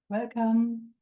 Welcome.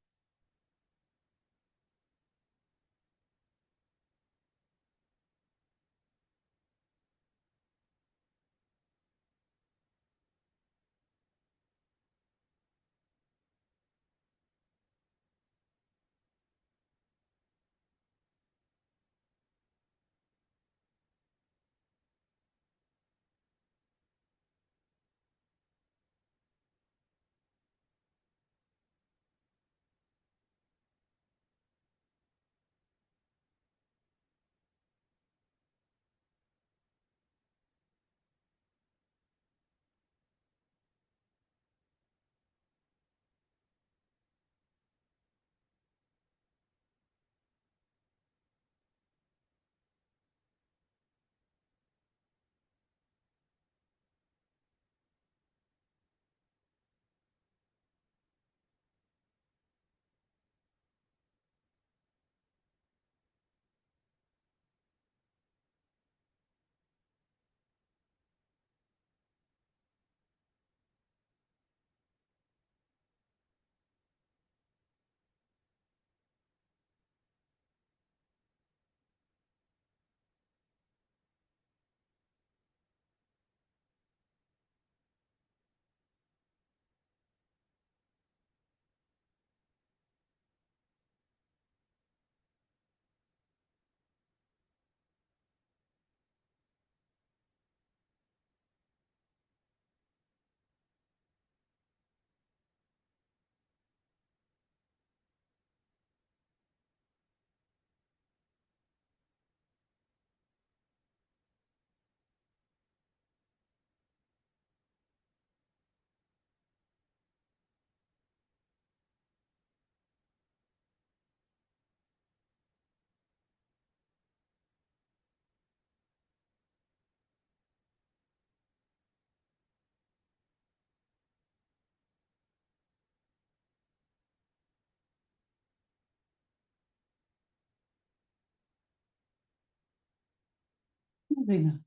Marina.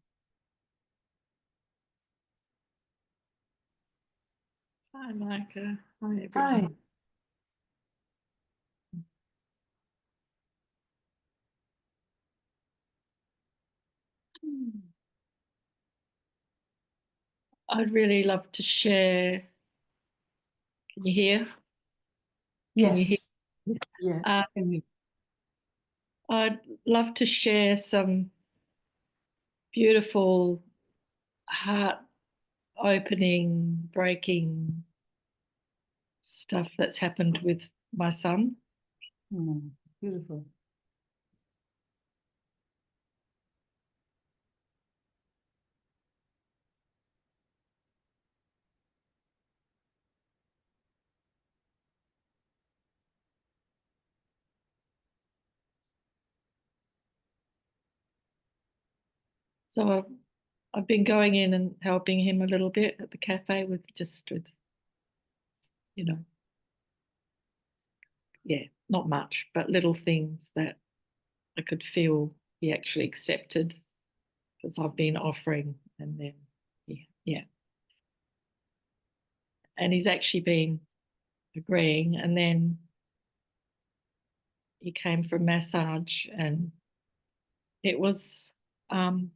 Hi, Micah. Hi, Hi. everyone. I'd really love to share. Can you hear? Can you hear? Yes. Yeah. Uh, Can you? I'd love to share some beautiful, heart opening, breaking stuff that's happened with my son. Beautiful. So I've been going in and helping him a little bit at the cafe with, you know, yeah, not much, but little things that I could feel he actually accepted because I've been offering and then, yeah. And he's actually been agreeing. And then he came for a massage, and it was um,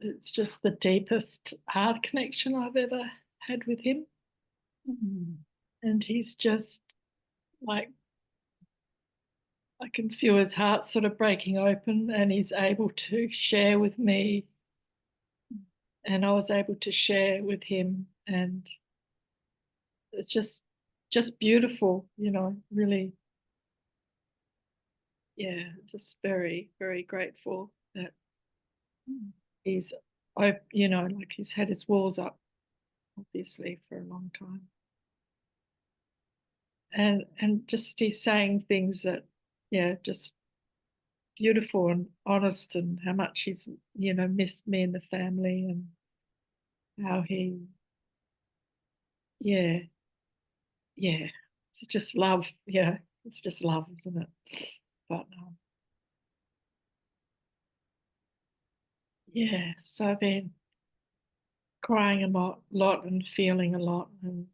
it's just the deepest heart connection I've ever had with him. Mm. And he's just like, I can feel his heart sort of breaking open, and he's able to share with me, and I was able to share with him, and it's just beautiful, really. Yeah, just very, very grateful that he's, like he's had his walls up, obviously, for a long time. And just he's saying things that, yeah, just beautiful and honest, and how much he's, missed me and the family, and how he, yeah, yeah, it's just love. Yeah, it's just love, isn't it? But yeah, so I've been crying a lot and feeling a lot. And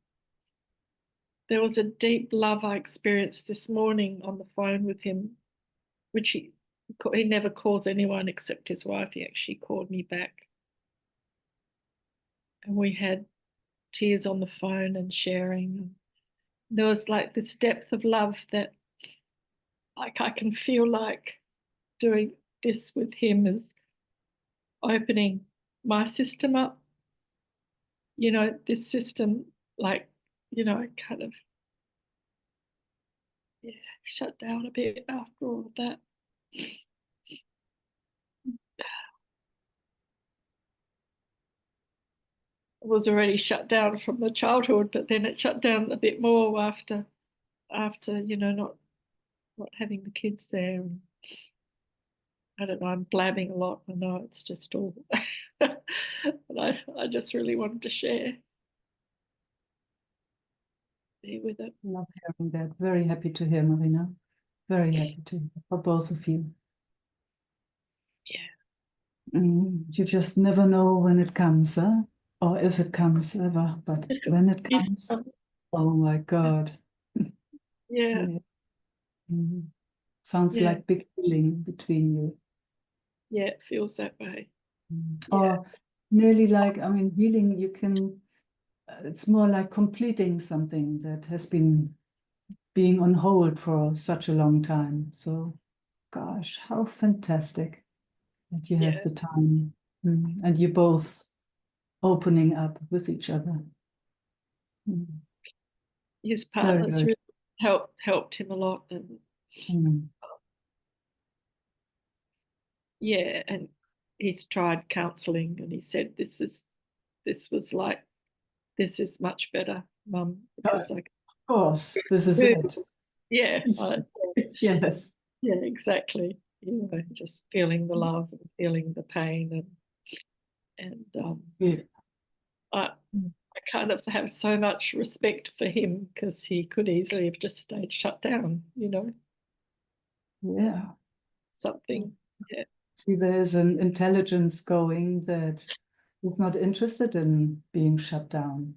there was a deep love I experienced this morning on the phone with him, which he never calls anyone except his wife. He actually called me back, and we had tears on the phone and sharing. There was like this depth of love that, like, I can feel like doing this with him is opening my system up. This system, like, kind of, yeah, shut down a bit after all of that. It was already shut down from the childhood, but then it shut down a bit more after not having the kids there. And I don't know, I'm blabbing a lot. I know it's just all, but I just really wanted to share, be with it. Love hearing that. Very happy to hear, Marina. Very happy to hear for both of you. Yeah. You just never know when it comes, huh? Or if it comes ever. But when it If, comes, oh my God. yeah, Yeah. Mhm. Sounds yeah, like big healing between you. yeah, it feels that way. Yeah, Or nearly like, I mean, healing, you can, it's more like completing something that has been being on hold for such a long time. So, gosh, how fantastic that you have yeah. the time. And you both opening up with each other. Mm. His Very, partner's very. really helped him a lot, and Mm. yeah, and he's tried counselling, and he said this is much better, Mum, because Of I course, this is can, it. yeah, Yes. yeah, exactly. Just feeling the love and feeling the pain, and Yeah. I I kind of have so much respect for him because he could easily have just stayed shut down, and Yeah. something, yeah, See, there's an intelligence going that is not interested in being shut down.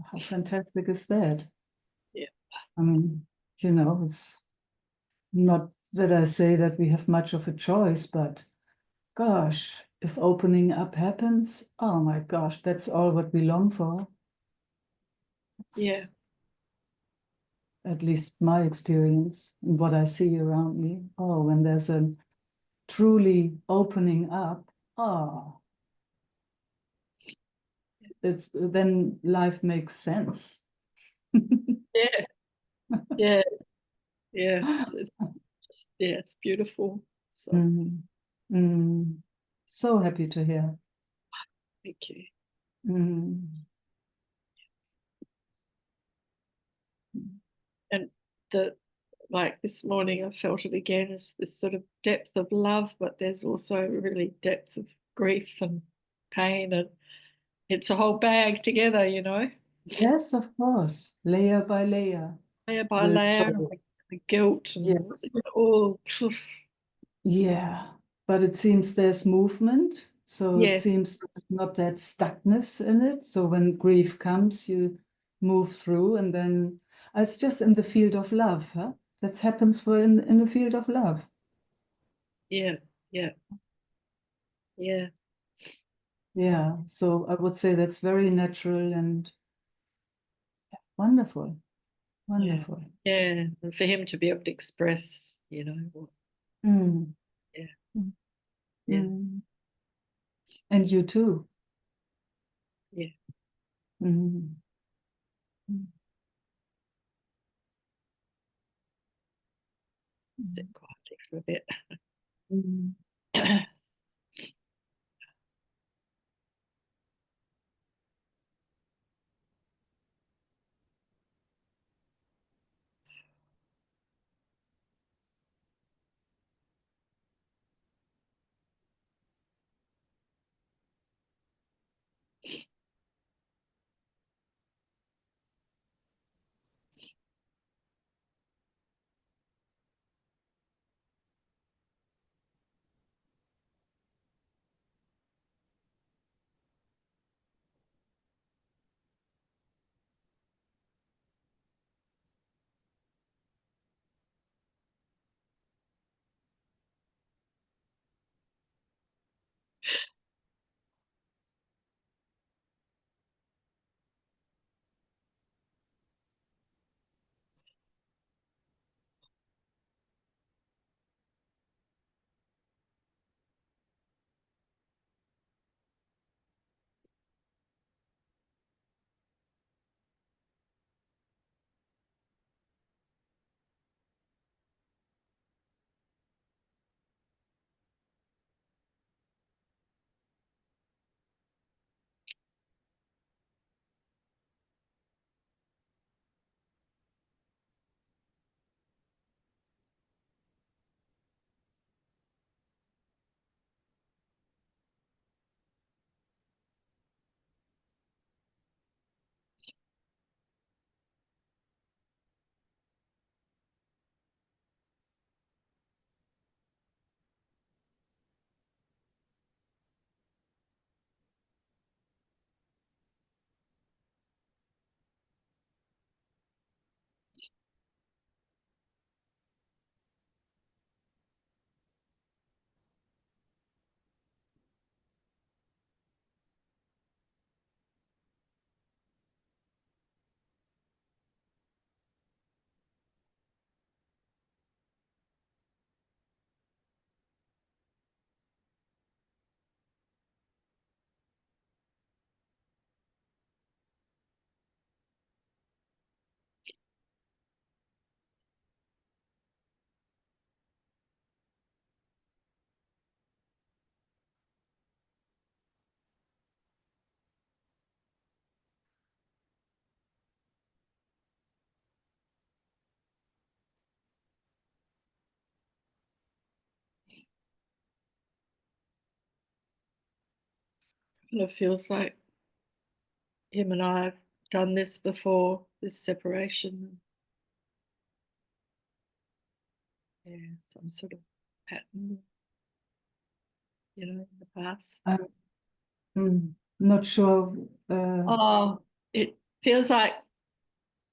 How fantastic is that? yeah, I mean, it's not that I say that we have much of a choice, but gosh, if opening up happens, oh my gosh, that's all what we long for. yeah, It's at least my experience and what I see around me. Oh, when there's a truly opening up, oh, it's then life makes sense. yeah, yeah, yeah. It's just, yeah, it's beautiful. So Mm. Mm. So happy to hear. thank you. Mm. And the like this morning, I felt it again as this sort of depth of love, but there's also really depths of grief and pain, and it's a whole bag together. Yes, of course, layer by layer. Layer by The layer, and soul. the guilt and Yes. all. Yeah, but it seems there's movement. So it Yeah, seems there's not that stuckness in it. So when grief comes, you move through, and then it's just in the field of love, huh? That happens in the field of love. yeah, yeah, yeah, Yeah. So I would say that's very natural and wonderful. yeah, Wonderful. yeah. And for him to be able to express, Mm. yeah, Mm. yeah, Mm. And you too. yeah. Mm. Mm. Sit quietly for a bit. Mm. kind of feels like him and I have done this before, this separation. Yeah, some sort of pattern, in the past. Not sure. Oh, it feels like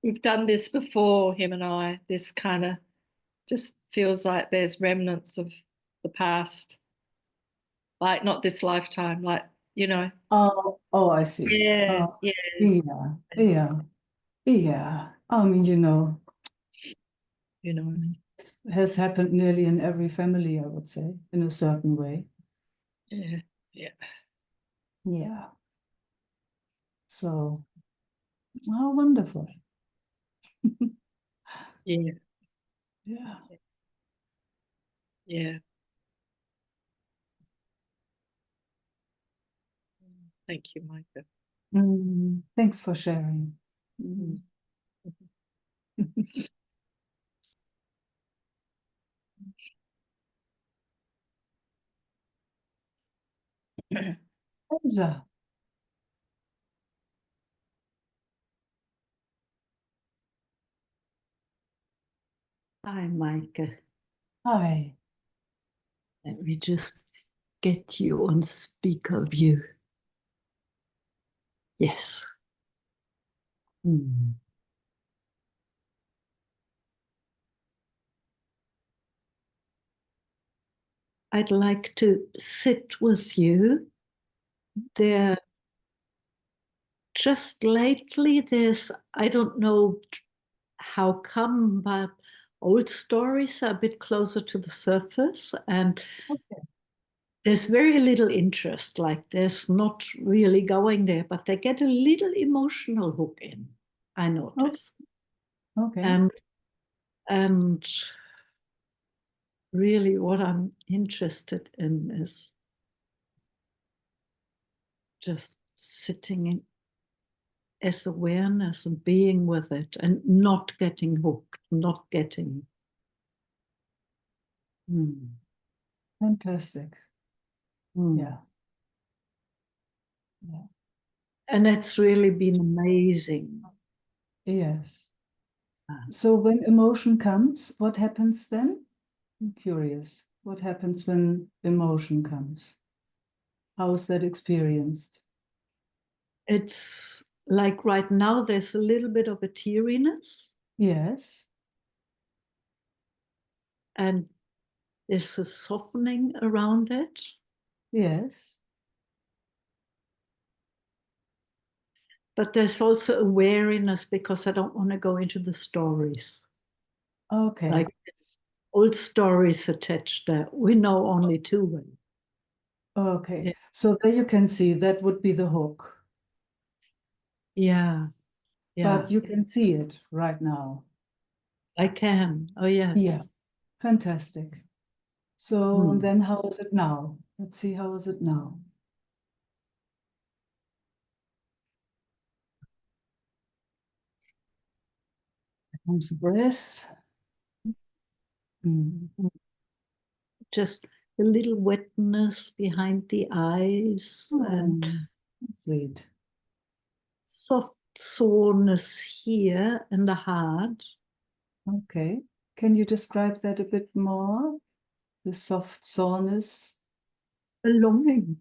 we've done this before, him and I. This kind of just feels like there's remnants of the past, like not this lifetime, like, I see. Yeah, Oh, yeah. yeah, yeah, yeah. It has happened nearly in every family, I would say, in a certain way. Yeah, yeah. Yeah. So, oh, wonderful. Yeah, Yeah. yeah. Thank you, Micah. Thanks for sharing. Mm. Elsa, Hi, Meike. hi. Let me just get you on speaker view. Yes. Hmm. I'd like to sit with you. There, just lately, I don't know how come, but old stories are a bit closer to the surface, and Okay. there's very little interest. Like there's not really going there, but they get a little emotional hook in, I notice. Okay. And really what I'm interested in is just sitting in as awareness and being with it and not getting hooked, not getting. Fantastic. Yeah. Yeah. And it's really been amazing. Yes. So when emotion comes, what happens then? I'm curious. What happens when emotion comes? How is that experienced? It's like right now, there's a little bit of a teariness Yes. and there's a softening around it. Yes. But there's also a wariness because I don't want to go into the stories. Okay. Like old stories attached there. We know only too well. Okay. Yeah. So there you can see that would be the hook. Yeah. Yeah. But you can see it right now. I can. Oh, yes. Yeah. Fantastic. So then how is it now? Let's see, how is it now? Comes the breath. Just a little wetness behind the eyes and Sweet. soft soreness here in the heart. Okay. Can you describe that a bit more? The soft soreness? A longing.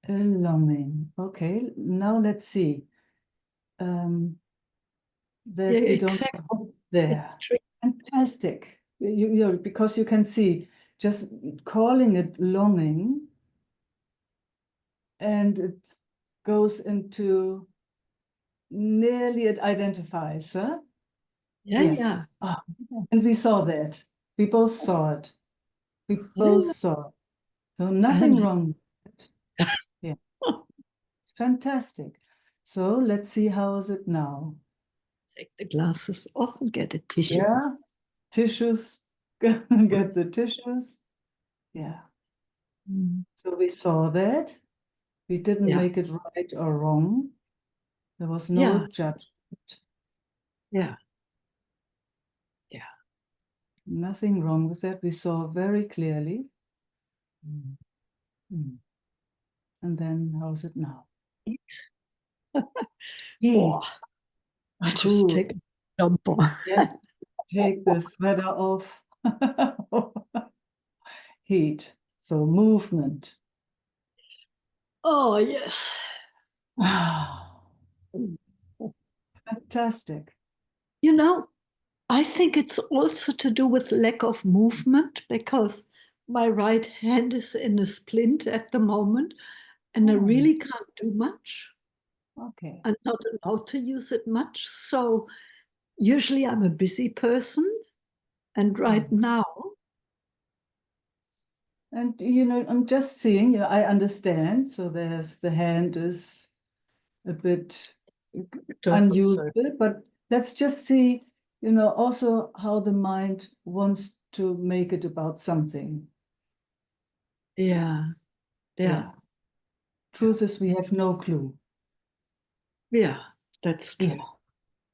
A longing. Okay. Now let's see. That Yeah, we don't exactly. go there. Fantastic. Because you can see, just calling it longing, and it goes into nearly, it identifies, huh? Yeah, Yes. yeah. Ah, and we saw that. We both saw it. We both Yeah. saw it. So nothing And wrong with it. Yeah, it's fantastic. So let's see, how is it now? take the glasses off and get a tissue. Yeah, tissues, get the tissues. Yeah. So we saw that. We didn't Yeah. make it right or wrong. There was no Yeah. judgment. Yeah. Yeah. Nothing wrong with that. We saw very clearly. And then how's it now? Heat. Heat. I just Cool. take a jump on. Yes, take the sweater off. Heat. So movement. Oh, yes. Fantastic. You know, I think it's also to do with lack of movement because my right hand is in a splint at the moment and I Oh. really can't do much. Okay. I'm not allowed to use it much. So usually I'm a busy person. And right now, And I'm just seeing, I understand. So there's the hand is a bit unusable, but let's just see, also how the mind wants to make it about something. yeah. Truth is, we have no clue. Yeah, that's true.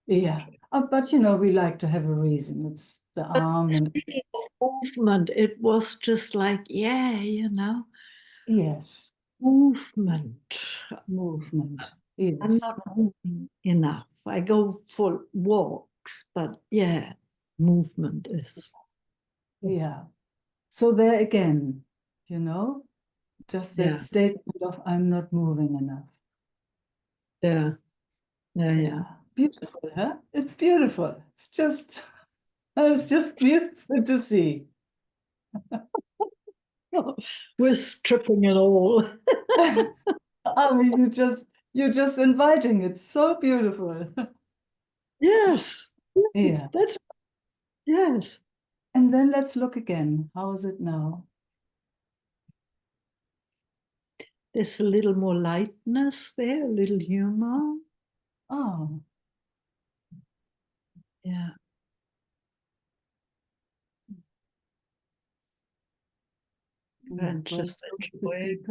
Yeah. But we like to have a reason. It's the arm and Speaking of movement, it was just like, yes, movement. movement. I'm Yes. not moving enough. I go for walks, but yeah, movement is. Yeah. So there again, just that Yeah, statement of I'm not moving enough. yeah, Yeah. Beautiful, huh? It's beautiful. It's just beautiful to see. We're stripping it all. I mean, you're just inviting. It's so beautiful. Yes, Yeah. yes. And then let's look again. How is it now? There's a little more lightness there, a little humor. Oh, Yeah. And just enjoying,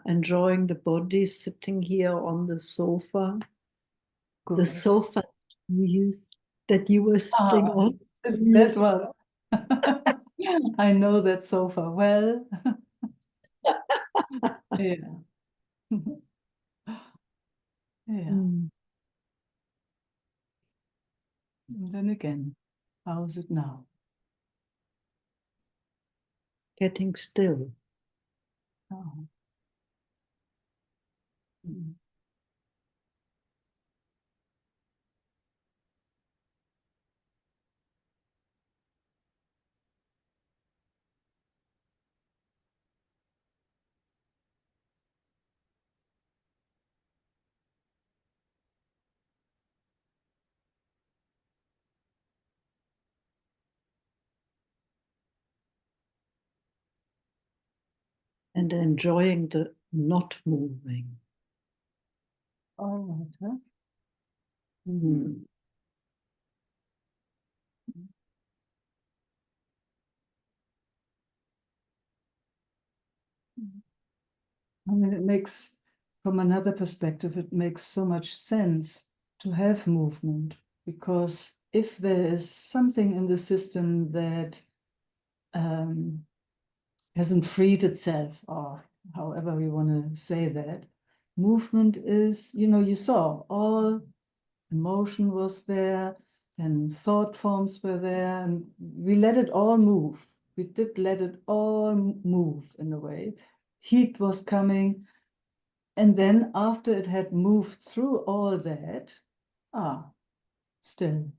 enjoying the body sitting here on the sofa. The good. sofa that you were sitting on. Is that one? I know that sofa well. Yeah. Yeah. Mm, And then again, how is it now? getting still. Oh. Mm. And enjoying the not moving. All right, huh? Mm. I mean, it makes, from another perspective, it makes so much sense to have movement, because if there is something in the system that hasn't freed itself, or however we want to say that, movement is, you saw all emotion was there and thought forms were there, and we let it all move. We did let it all move in a way. Heat was coming. And then after it had moved through all that, still.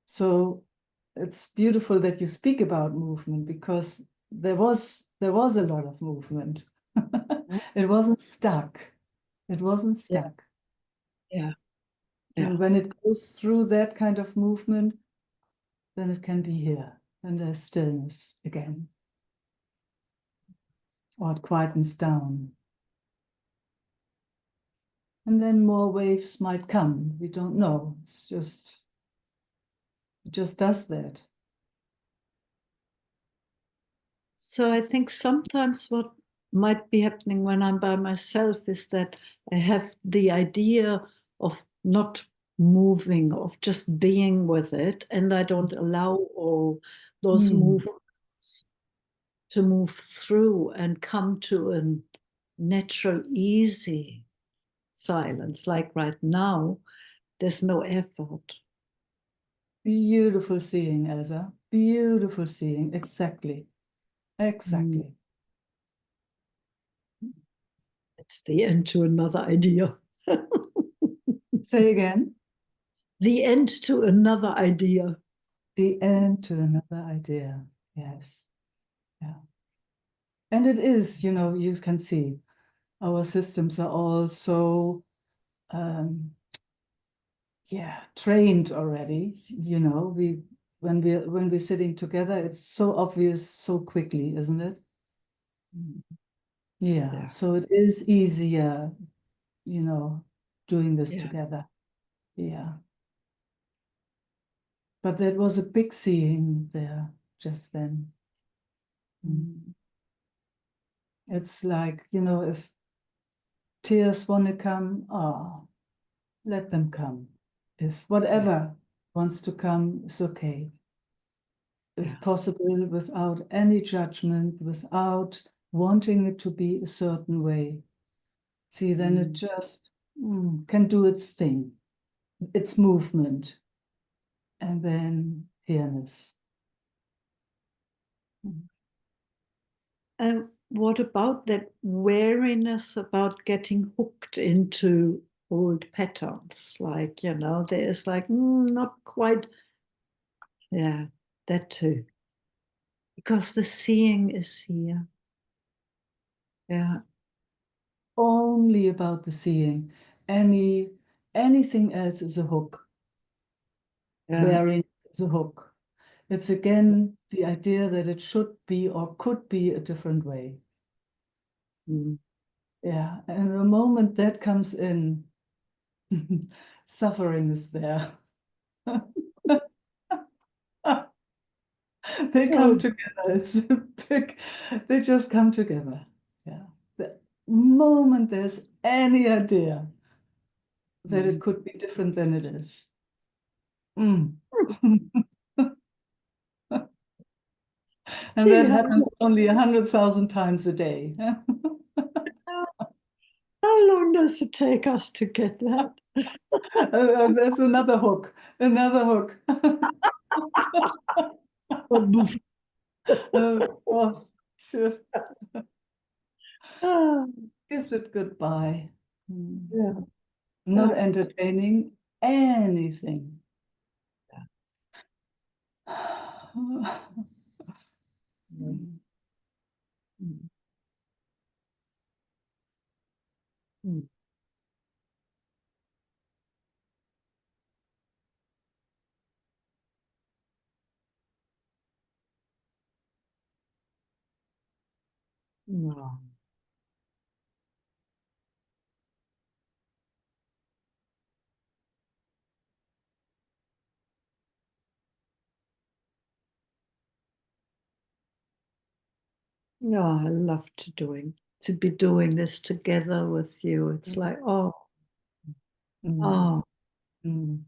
So it's beautiful that you speak about movement, because there was a lot of movement. It wasn't stuck. It wasn't stuck. Yeah. And when it goes through that kind of movement, then it can be here. And there's stillness again. Or it quietens down. And then more waves might come. We don't know. It just does that. So I think sometimes what might be happening when I'm by myself is that I have the idea of not moving, of just being with it, and I don't allow all those movements. to move through and come to a natural, easy silence. Like right now, there's no effort. Beautiful seeing, Elsa. Beautiful seeing. Exactly. Exactly. It's the end to another idea. Say again. The end to another idea. The end to another idea. Yes. Yeah. And it is, you know, you can see our systems are all so yeah, trained already. You know, when we're sitting together, it's so obvious so quickly, isn't it? Yeah. So it is easier, you know, doing this together. Yeah. But that was a big seeing there just then. It's like, you know, if tears want to come, let them come. If whatever wants to come, is okay. If possible, without any judgment, without wanting it to be a certain way. See, then it just can do its thing, its movement, and then here-ness. And what about that wariness about getting hooked into old patterns? Like, you know, there's like, not quite, that too. Because the seeing is here. Yeah. Only about the seeing. Anything else is a hook. Wherein is a hook. It's again the idea that it should be or could be a different way. Yeah, and the moment that comes in, suffering is there. They come together. It's a big, they just come together. Yeah. The moment there's any idea that it could be different than it is. And that happens only 100,000 times a day. How long does it take us to get that? That's another hook. Another hook. Oh, sure. Kiss it goodbye. Not entertaining anything. No. No, I love to be doing this together with you. It's like, oh. Mm, mm,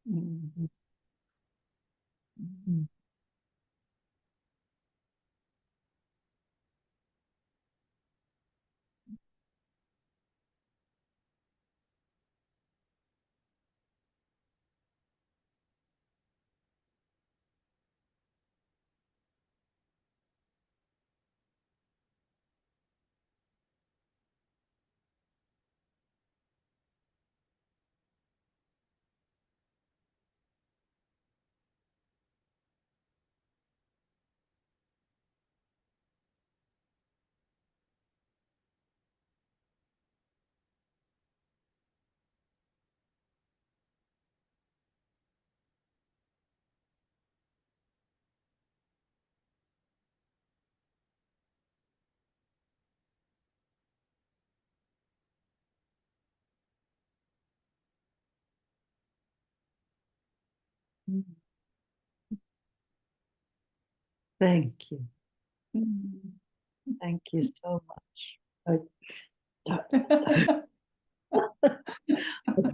mm. Thank you. Thank you so much. I've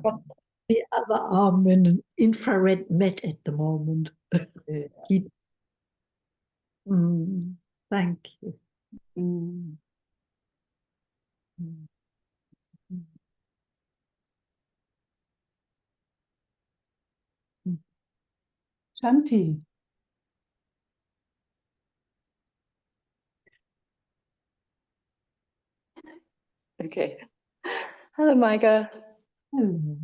got the other arm in an infrared met at the moment. Yeah. Thank you. Mm. Mm. Mm. Mm. Shanti. Okay. Hello, Meike. Hello.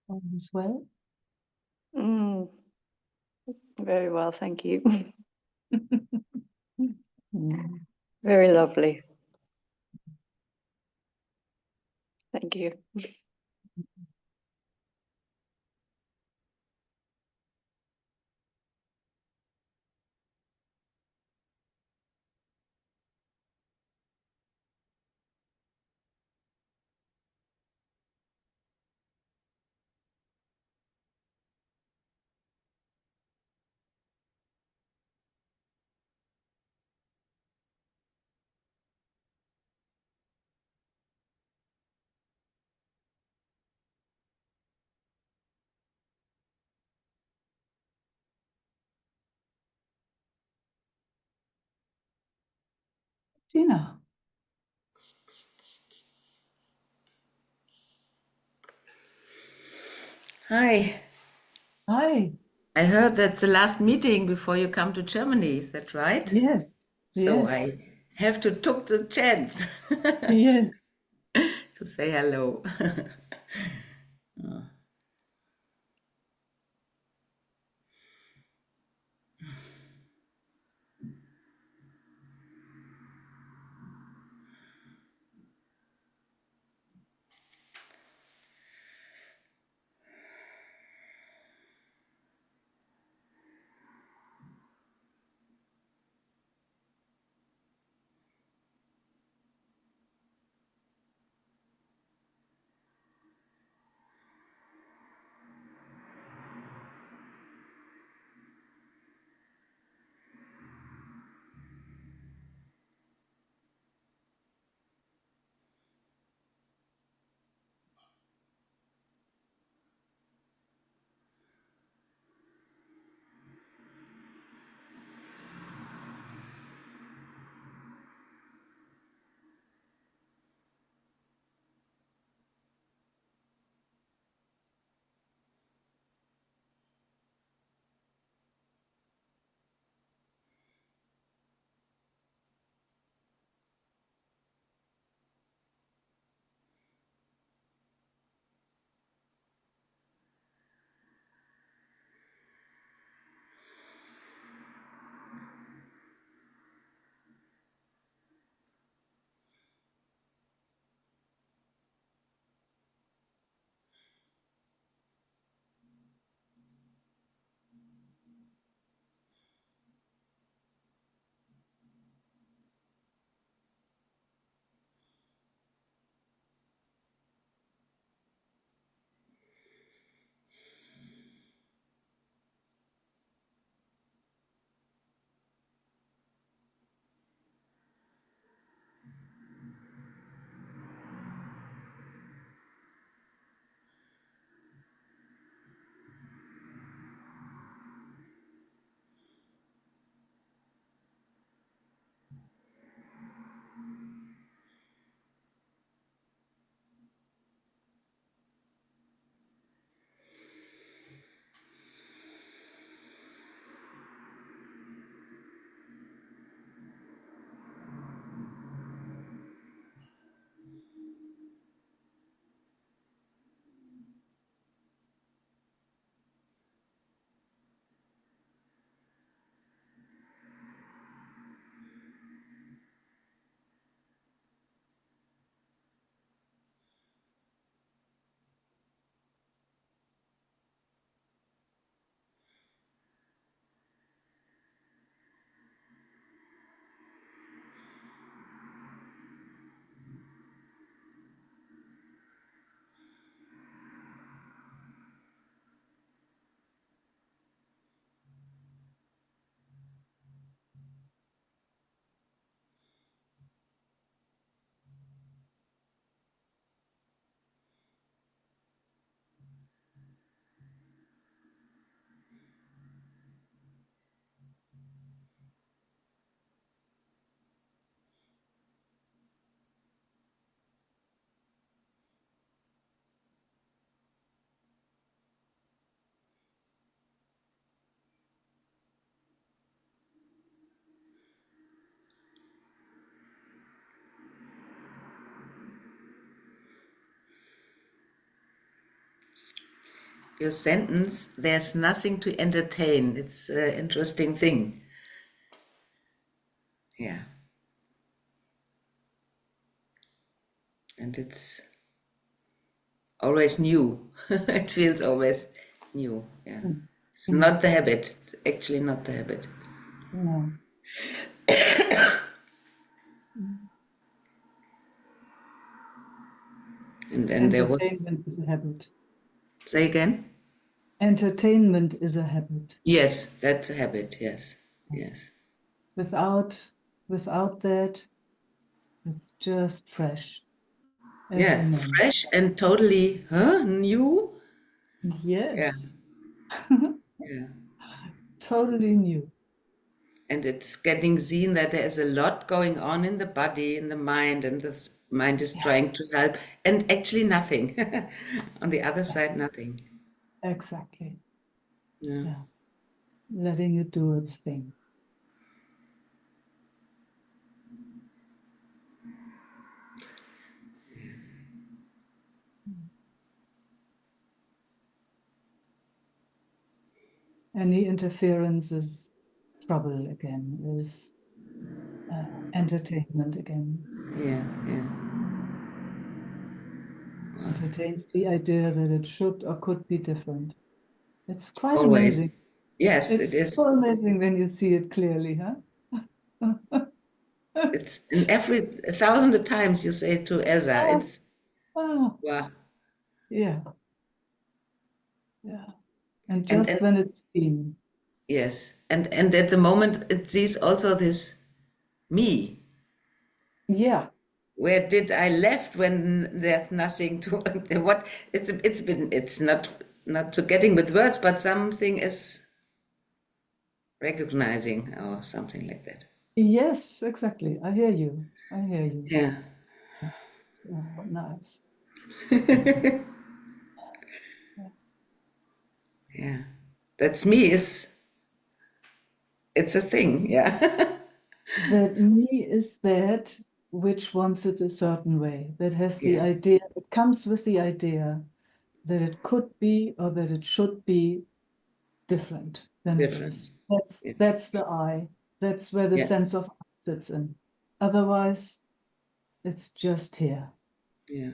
All is well. Mm, very well, thank you. Mm. Very lovely. Thank you. Tina. Hi, Hi. I heard that's the last meeting before you come to Germany. Is that right? Yes, So yes, I have to took the chance yes. to say hello. Your sentence, there's nothing to entertain. It's an interesting thing. Yeah. And it's always new. It feels always new. Yeah. It's not the habit. It's actually not the habit. No. And there was, Entertainment is a habit. say again? Entertainment is a habit. Yes, that's a habit. Yes. Yes. Without that, it's just fresh. Every Yeah. moment. Fresh and totally, new? Yes. Yeah. Totally new. And it's getting seen that there is a lot going on in the body, in the mind, and the mind is trying to help, and actually nothing. On the other side, nothing. Exactly. Yeah. Yeah. letting it do its thing. Any interference is trouble again, is entertainment again. Yeah, yeah. Entertains the idea that it should or could be different. It's quite Always. amazing. Yes, It's it is. so amazing when you see it clearly, huh? It's in every 1,000 times you say to Elsa, Oh, it's oh, wow. yeah, yeah. And And just when it's seen. yes, and at the moment it sees also this me. Yeah, Where did I left when there's nothing to what it's not to getting with words, but something is recognizing or something like that. yes, exactly. I hear you. I hear you. Yeah. Oh, nice. Yeah. That's me is it's a thing, yeah. That me is that which wants it a certain way, that has the Yeah. idea, it comes with the idea that it could be or that it should be different than it Different. is. Yes. That's the I. That's where the Yeah. sense of I sits in. Otherwise, it's just here. Yeah.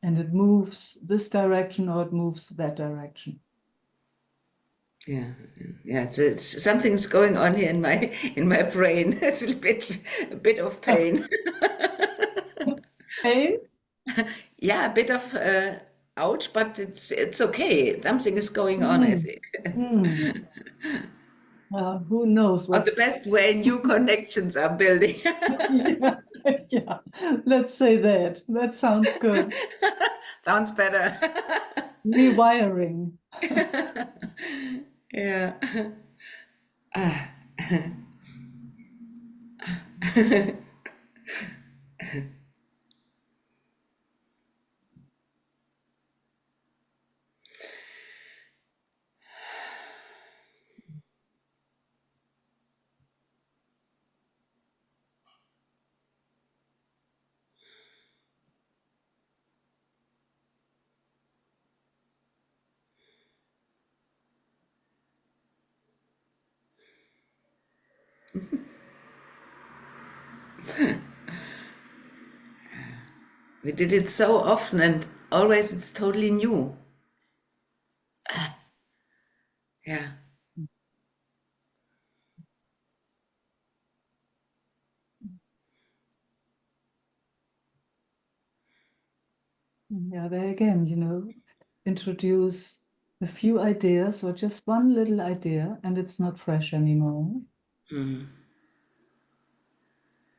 And it moves this direction or it moves that direction. Yeah, yeah. It's something's going on here in my brain. It's a bit of pain. Pain? Yeah, a bit of ouch, but it's okay. Something is going on, I Mm. think. Mm. Who knows On the what's best way, new connections are building. yeah, yeah. Let's say that. That sounds good. Sounds better. Rewiring. Yeah. We did it so often, and always it's totally new. Yeah. Yeah, there again, introduce a few ideas or just one little idea, and it's not fresh anymore. Mm.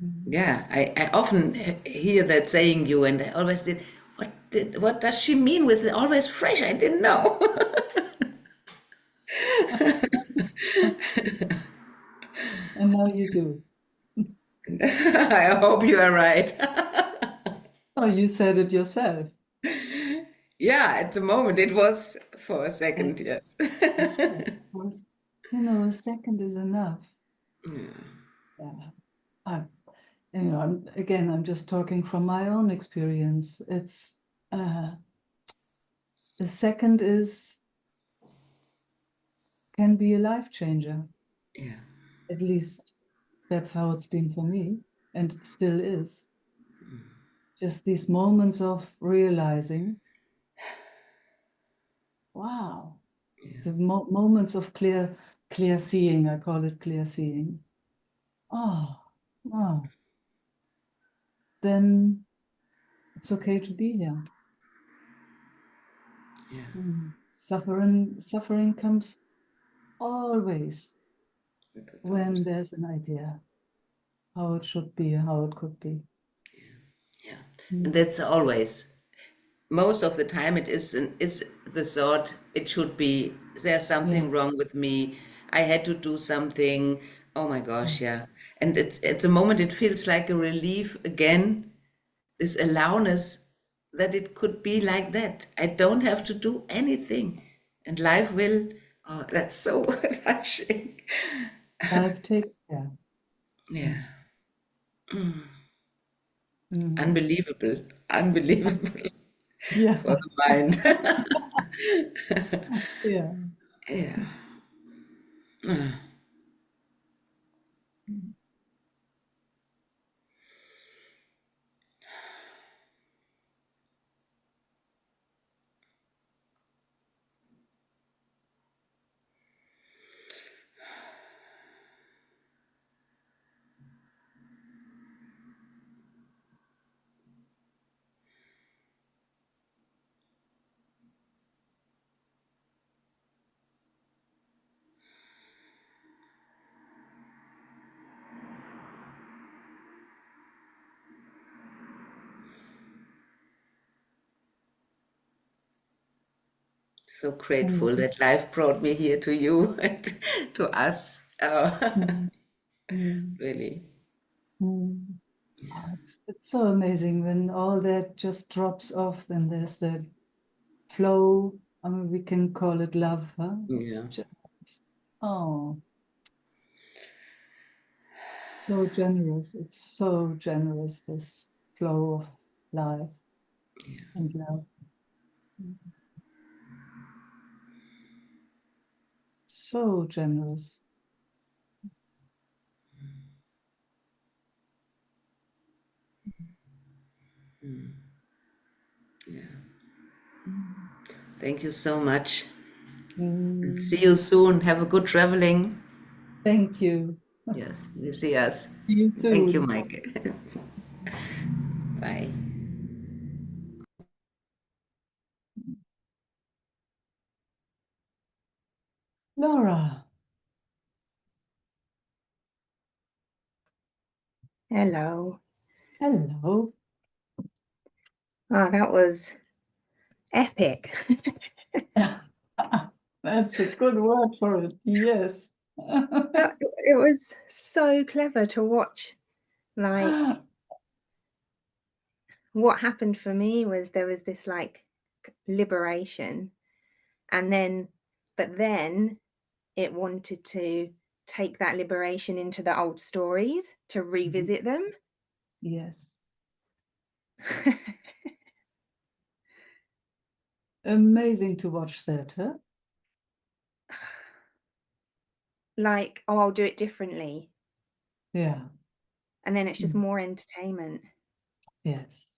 Mm. Yeah, I often hear that saying you, and I always did. What does she mean with it? Always fresh? I didn't know. And now you do. I hope you are right. Oh, you said it yourself. Yeah, at the moment it was for a And second, yes. of course, a second is enough. Yeah. I'm just talking from my own experience. It's the second can be a life changer. Yeah, At least that's how it's been for me and still is. Just these moments of realizing, wow, the moments of clear seeing. I call it clear seeing. Oh, wow. Then it's okay to be here. yeah. Suffering comes always With the thought. when there's an idea how it should be, how it could be. Yeah, and Mm. that's always. Most of the time, is the thought. It should be. There's something Yeah. wrong with me. I had to do something. Oh my Yeah. gosh, yeah. And at the moment, it feels like a relief again. This allowness that it could be like that. I don't have to do anything, and life will Oh, that's so touching. Life takes care. Yeah. Mm. Mm. Unbelievable. Unbelievable Yeah, for the mind. yeah. Yeah. Mm. So grateful that life brought me here to you and to us. Mm. Mm. Really. Mm. Oh, it's so amazing when all that just drops off, then there's that flow. I mean, we can call it love, huh? It's Yeah. just, oh, so generous. It's so generous, this flow of life and love. So generous. Thank you so much. And Mm. see you soon. Have a good traveling. Thank you. Yes, you see us. See you Thank you, soon. Mike. Bye. Laura, Hello. hello. Oh, that was epic. That's a good word for it. Yes. It was so clever to watch. Like, what happened for me was there was this like liberation, and but then it wanted to take that liberation into the old stories to revisit them. Yes. Amazing to watch that, huh? Like, oh, I'll do it differently. Yeah. And then it's just more entertainment. Yes.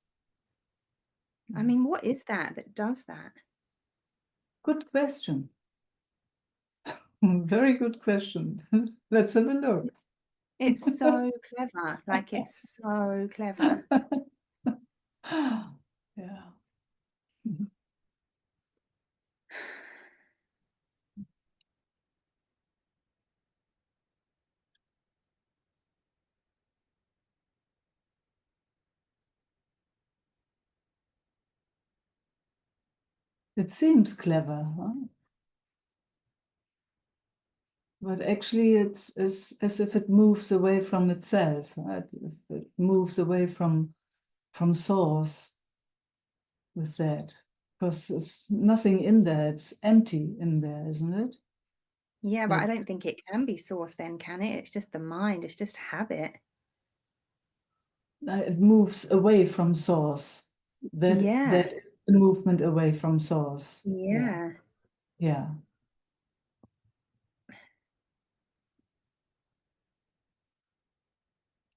I mean, what is that does that? Good question. Very good question. Let's have a look. It's so clever. Like, it's so clever. Yeah. It seems clever, huh? But actually it's as if it moves away from itself. Right? It moves away from source with that. Because it's nothing in there, it's empty in there, isn't it? Yeah, but I Like, don't think it can be source then, can it? It's just the mind, it's just habit. it moves away from source. Yeah. That the movement away from source. Yeah. Yeah.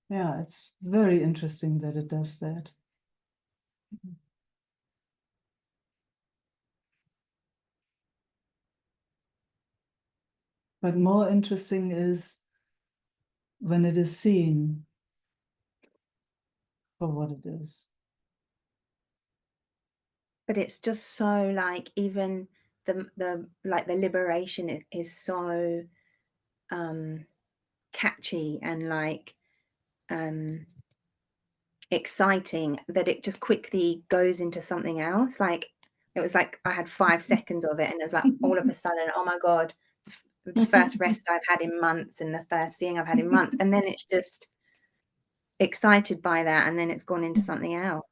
Yeah, it's very interesting that it does that. But more interesting is when it is seen for what it is. But it's just so like even the like the liberation is so catchy and like exciting that it just quickly goes into something else. Like it was like I had 5 seconds of it and it was like all of a sudden, oh my God, the first rest I've had in months and the first seeing I've had in months. And then it's just excited by that and then it's gone into something else.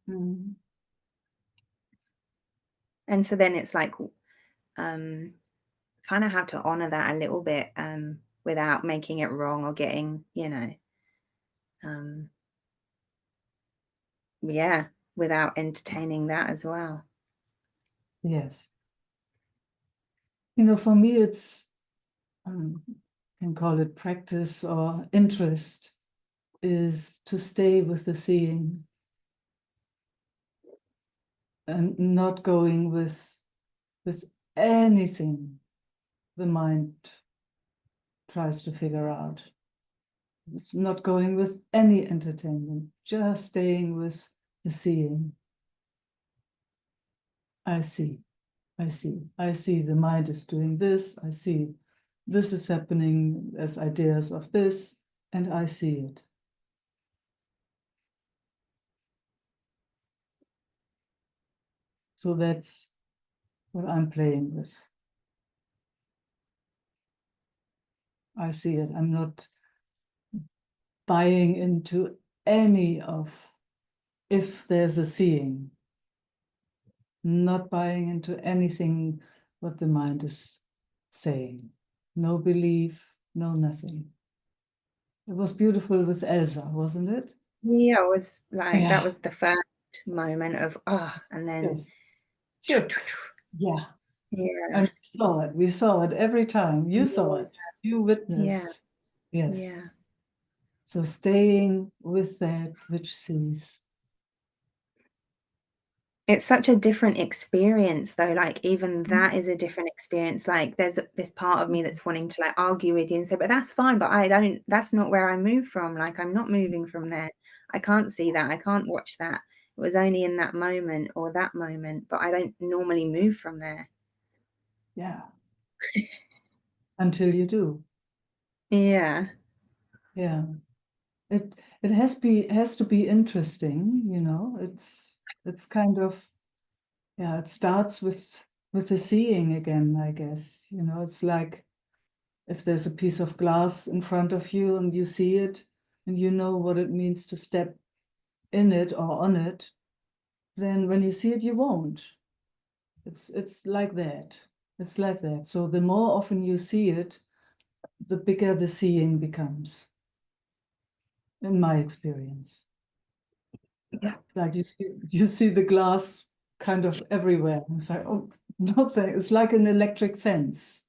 Mm. And so then it's like, kind of have to honor that a little bit, without making it wrong or getting, yeah, without entertaining that as well. Yes. For me, it's, can call it practice or interest, is to stay with the seeing and not going with anything the mind tries to figure out. It's not going with any entertainment, just staying with the seeing. I see the mind is doing this. I see this is happening as ideas of this, and I see it. So that's what I'm playing with. I see it. I'm not buying into any of, if there's a seeing, not buying into anything what the mind is saying. No belief, no nothing. It was beautiful with Elsa, wasn't it? Yeah, it was like, Yeah. that was the first moment of, and then, Yes. Sure. Yeah. yeah, And we saw it every time. You saw it, you witnessed. Yes. yeah. So staying with that which sees. It's such a different experience though, like even that is a different experience. Like there's this part of me that's wanting to like argue with you and say, but that's fine, but that's not where I move from. Like I'm not moving from there. I can't see that. I can't watch that. It was only in that moment or that moment, but I don't normally move from there. Yeah. Until you do. Yeah. Yeah. It has to be interesting, it's kind of, yeah, it starts with the seeing again, I guess. It's like if there's a piece of glass in front of you and you see it and you know what it means to step in it or on it, then when you see it, you won't. It's like that. It's like that. So the more often you see it, the bigger the seeing becomes, in my experience. Yeah. It's like you see the glass kind of everywhere. It's like, oh, nothing. It's like an electric fence.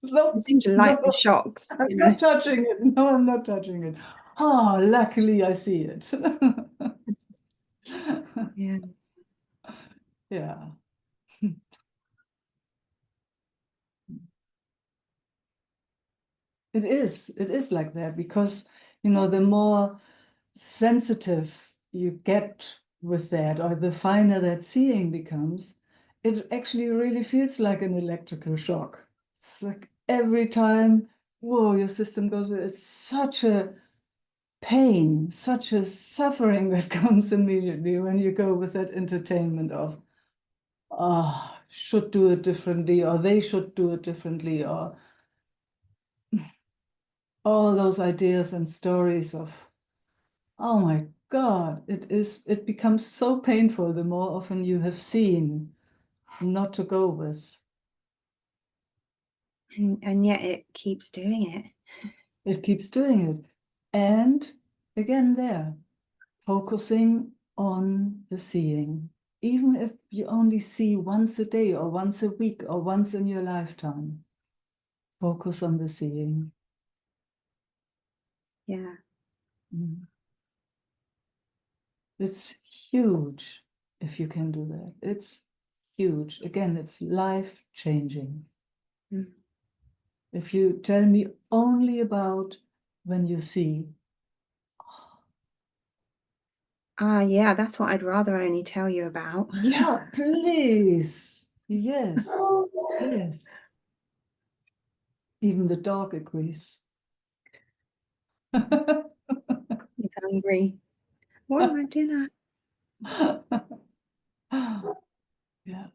No, I seem to like the shocks, I'm not touching it. No, I'm not touching it. Oh, luckily I see it. Yeah. Yeah. It is like that because, the more sensitive you get with that, or the finer that seeing becomes, it actually really feels like an electrical shock. It's like every time, whoa, your system goes, it's such a pain, such a suffering that comes immediately when you go with that entertainment of, should do it differently, or they should do it differently, or all those ideas and stories of, oh my God, it becomes so painful the more often you have seen not to go with. And yet it keeps doing it. It keeps doing it. And again, focusing on the seeing, even if you only see once a day or once a week or once in your lifetime, focus on the seeing. Yeah. Mm. It's huge if you can do that. It's huge. Again, it's life-changing. Mm. If you tell me only about when you see, Yeah, that's what I'd rather only tell you about. yeah, please. Yes, yes. Even the dog agrees. He's hungry. Want my dinner? Yeah.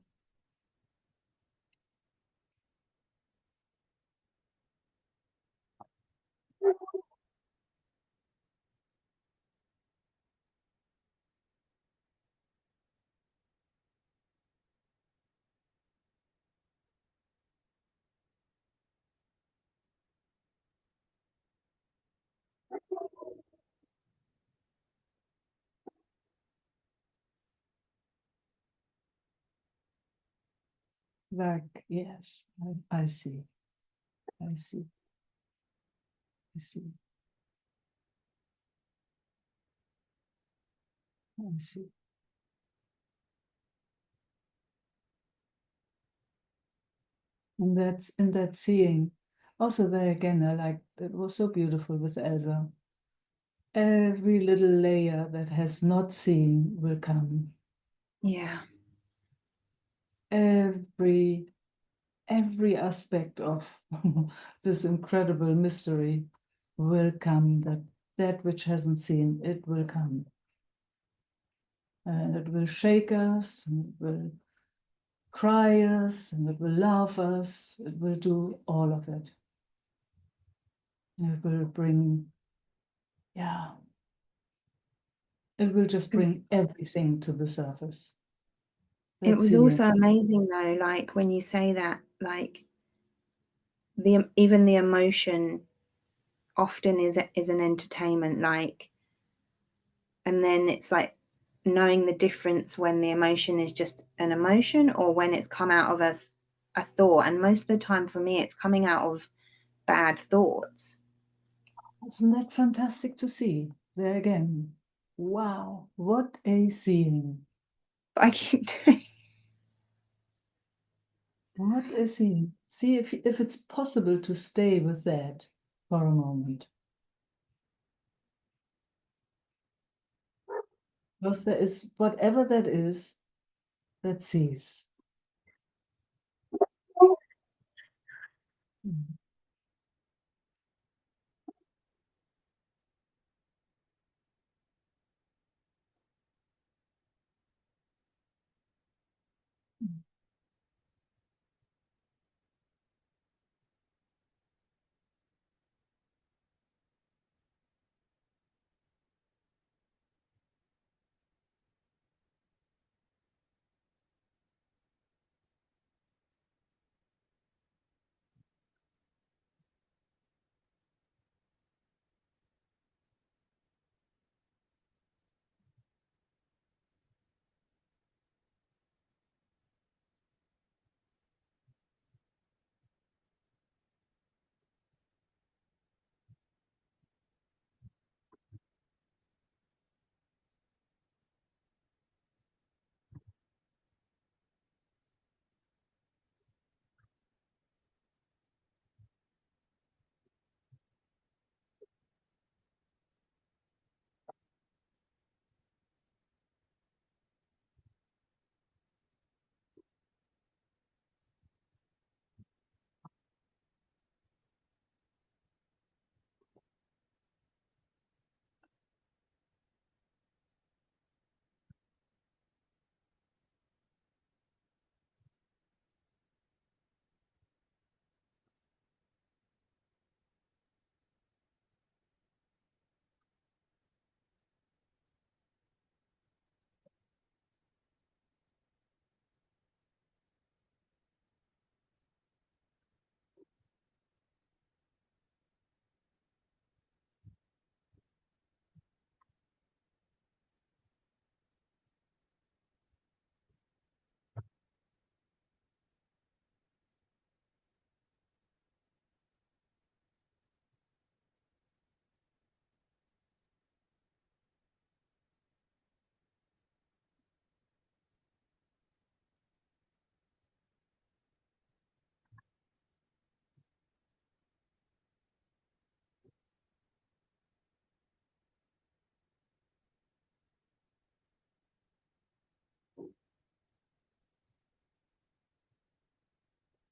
Like, yes, I see. I see. I see. I see. And that's in that seeing. Also there again, I like it was so beautiful with Elsa. Every little layer that has not seen will come. Yeah. Every aspect of this incredible mystery will come, that which hasn't seen, it will come. And it will shake us, and it will cry us, and it will laugh us, it will do all of it. It will bring, yeah, it will just bring everything to the surface. It That's was seeing also amazing though, like when you say that, like even the emotion often is an entertainment, like, and then it's like knowing the difference when the emotion is just an emotion or when it's come out of a thought. And most of the time for me, it's coming out of bad thoughts. Isn't that fantastic to see? There again, wow, what a seeing. But I keep doing. What a seeing. See if it's possible to stay with that for a moment. Because there is, whatever that is, that sees. Mm.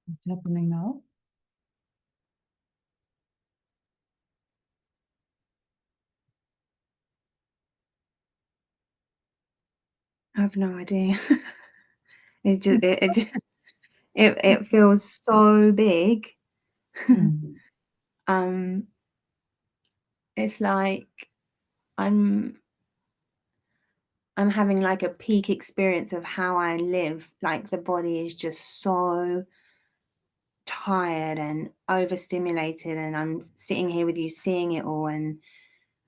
What's happening now? I have no idea. It feels so big. Mm. It's like I'm having like a peak experience of how I live. Like the body is just so tired and overstimulated, and I'm sitting here with you seeing it all, and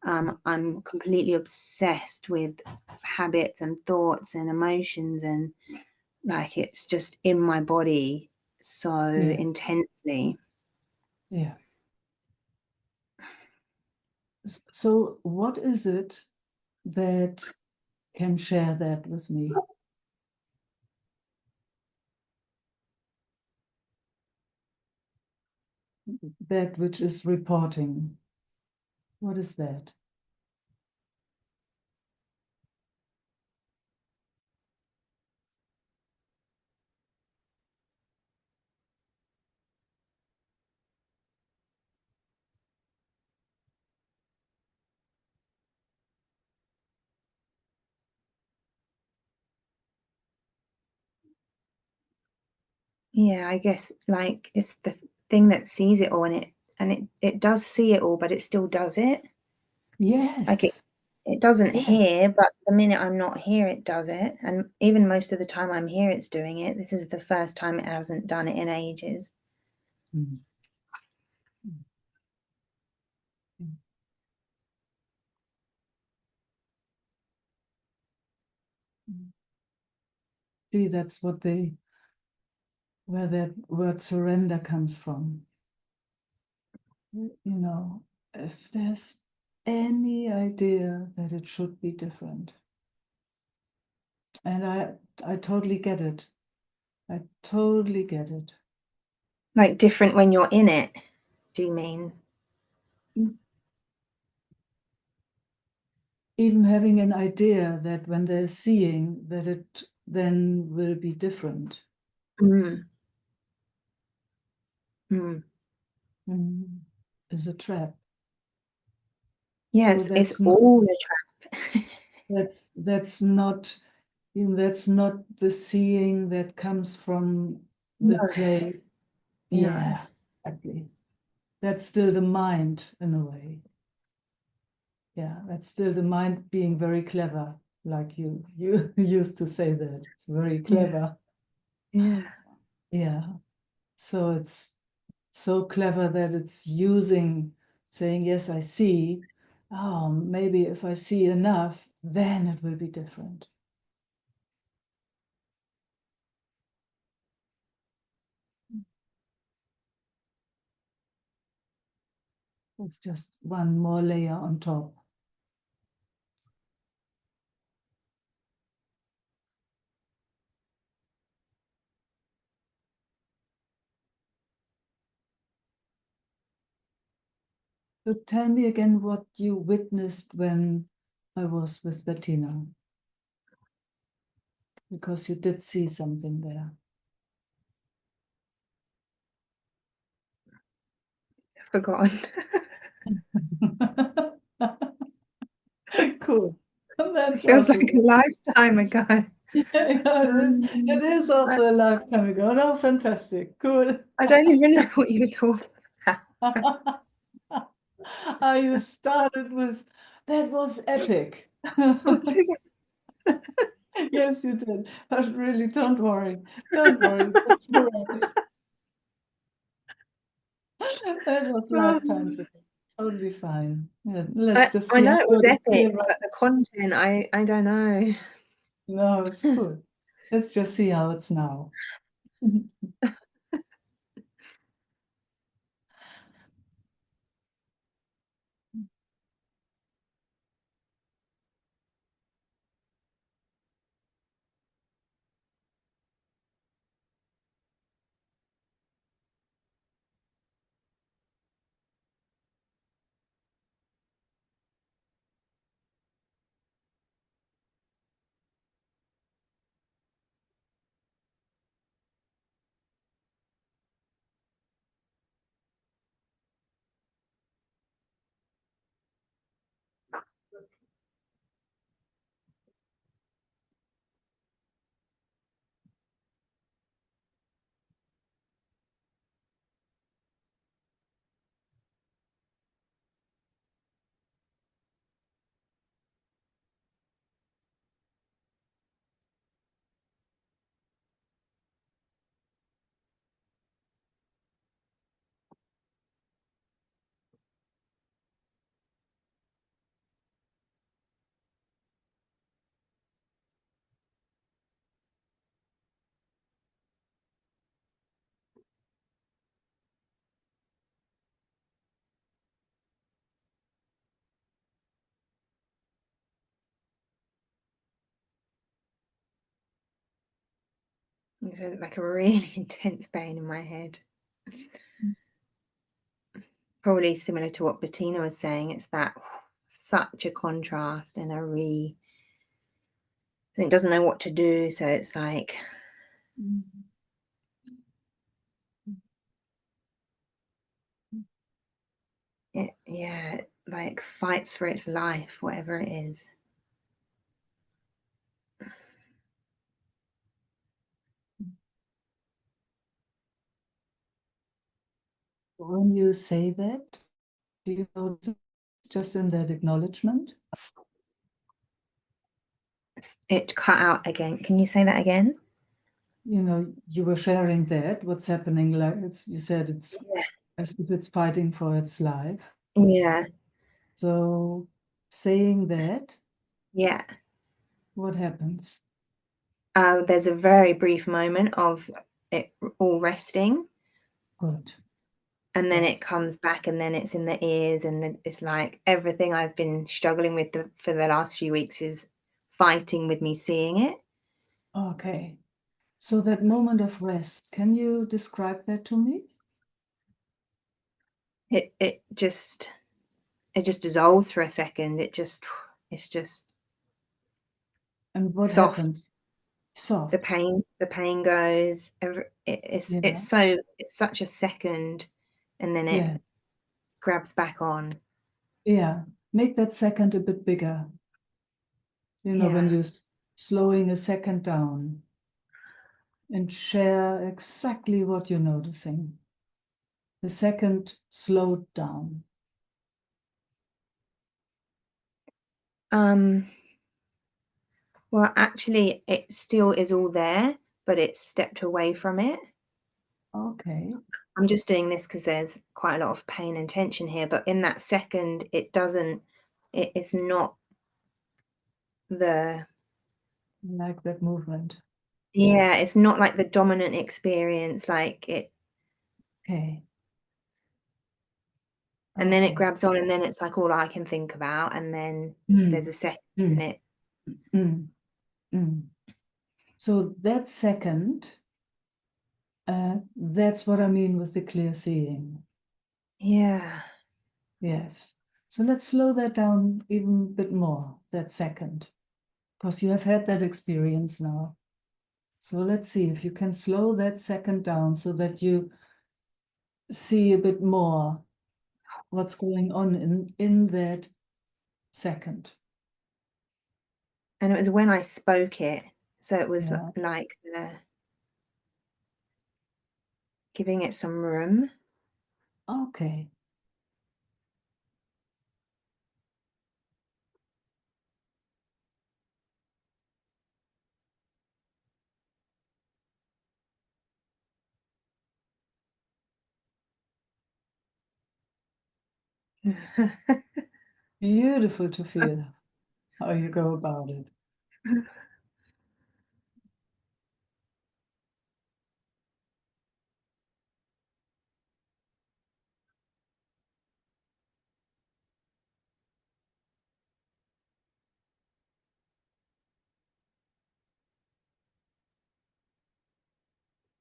I'm completely obsessed with habits and thoughts and emotions and like it's just in my body so Yeah. intensely. Yeah. So what is it that can share that with me? That which is reporting. What is that? Yeah, I guess like it's the thing that sees it all, and it does see it all, but it still does it. Like Yes. it doesn't Yeah. hear, but the minute I'm not here, it does it. And even most of the time I'm here, it's doing it. This is the first time it hasn't done it in ages. Mm. Mm. Mm. See, that's where that word surrender comes from. You know, if there's any idea that it should be different, and I totally get it. I totally get it. Like different when you're in it, do you mean? Even having an idea that when they're seeing that it then will be different. Mm. Mm. Mm. Is a trap. Yes, So it's all a trap. that's not, you know, that's not the seeing that comes from the No. place. No. Yeah, exactly. That's still the mind in a way. Yeah, that's still the mind being very clever, like you used to say that. It's very clever. Yeah. Yeah. So it's so clever that it's using, saying, yes, I see. Oh, maybe if I see enough, then it will be different. It's just one more layer on top. So tell me again what you witnessed when I was with Bettina, because you did see something there. Forgotten. Cool. That's Feels also like a lifetime ago. it is also a lifetime ago. No, fantastic. Cool. I don't even know what you were talking about. You started with, that was epic. Yes, you did. But really, don't worry. Don't worry. That's all right. That was lifetimes ago. Totally fine. Yeah, let's just I see know how it was good it's epic, here right. but the content, I don't know. No, it's cool. Let's just see how it's now. It's like a really intense pain in my head. Probably similar to what Bettina was saying. It's that such a contrast and it doesn't know what to do. So it's like, it like fights for its life, whatever it is. When you say that, do you notice just in that acknowledgement? It cut out again. Can you say that again? You know, you were sharing that, what's happening, like you said it's as if it's fighting for its life. Yeah. So saying that, Yeah. what happens? There's a very brief moment of it all resting. Good. And then it Yes. comes back, and then it's in the ears, and then it's like everything I've been struggling with for the last few weeks is fighting with me seeing it. Okay. So that moment of rest, can you describe that to me? It just dissolves for a second. It's just And what soft. happens? Soft. The pain goes. Yeah. It's such a second, and then it Yeah. grabs back on. Yeah. Make that second a bit bigger. You know, when Yeah. you're slowing a second down and share exactly what you're noticing. The second slowed down. Well, actually, it still is all there, but it's stepped away from it. Okay. I'm just doing this because there's quite a lot of pain and tension here, but in that second, it's not the, Like that movement. it's not like the dominant experience, like it, Okay. and then it Okay. grabs on, and then it's like all I can think about, and then there's a second in it. So that second, that's what I mean with the clear seeing. Yeah. Yes. So let's slow that down even a bit more, that second, because you have had that experience now. So let's see if you can slow that second down so that you see a bit more what's going on in that second. And it was when I spoke it, so it was Yeah. like giving it some room. Okay. Beautiful to feel how you go about it.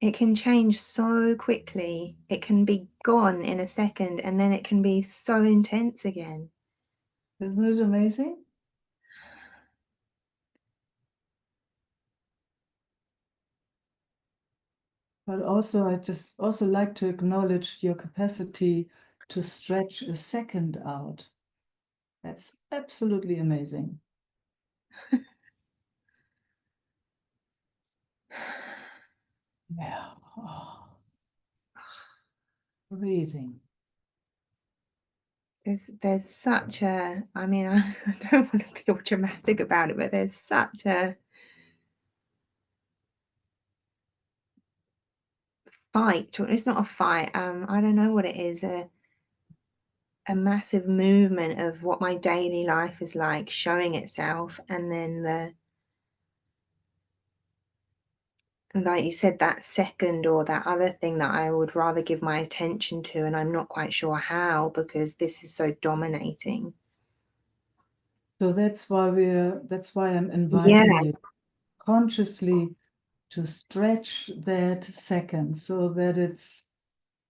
It can change so quickly. It can be gone in a second, and then it can be so intense again. Isn't it amazing? But also, I just also like to acknowledge your capacity to stretch a second out. That's absolutely amazing. Yeah. Oh. Breathing. There's such a, I mean, I don't want to be all dramatic about it, but there's such a fight. It's not a fight. I don't know what it is. A massive movement of what my daily life is like showing itself, and then like you said, that second or that other thing that I would rather give my attention to, and I'm not quite sure how, because this is so dominating. So that's why I'm inviting you consciously to stretch that second so that it's,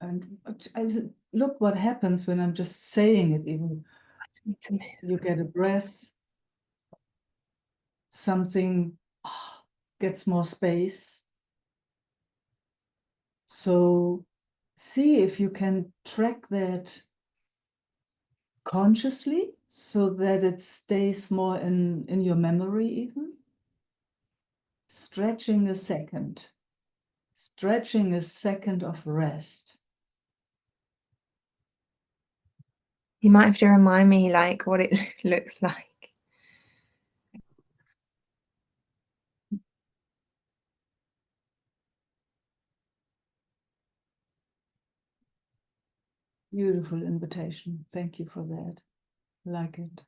and look what happens when I'm just saying it, even I just need to move. you get a breath, something gets more space. So see if you can track that consciously so that it stays more in your memory even. Stretching a second of rest. You might have to remind me like what it looks like. Beautiful invitation. Thank you for that. Like it.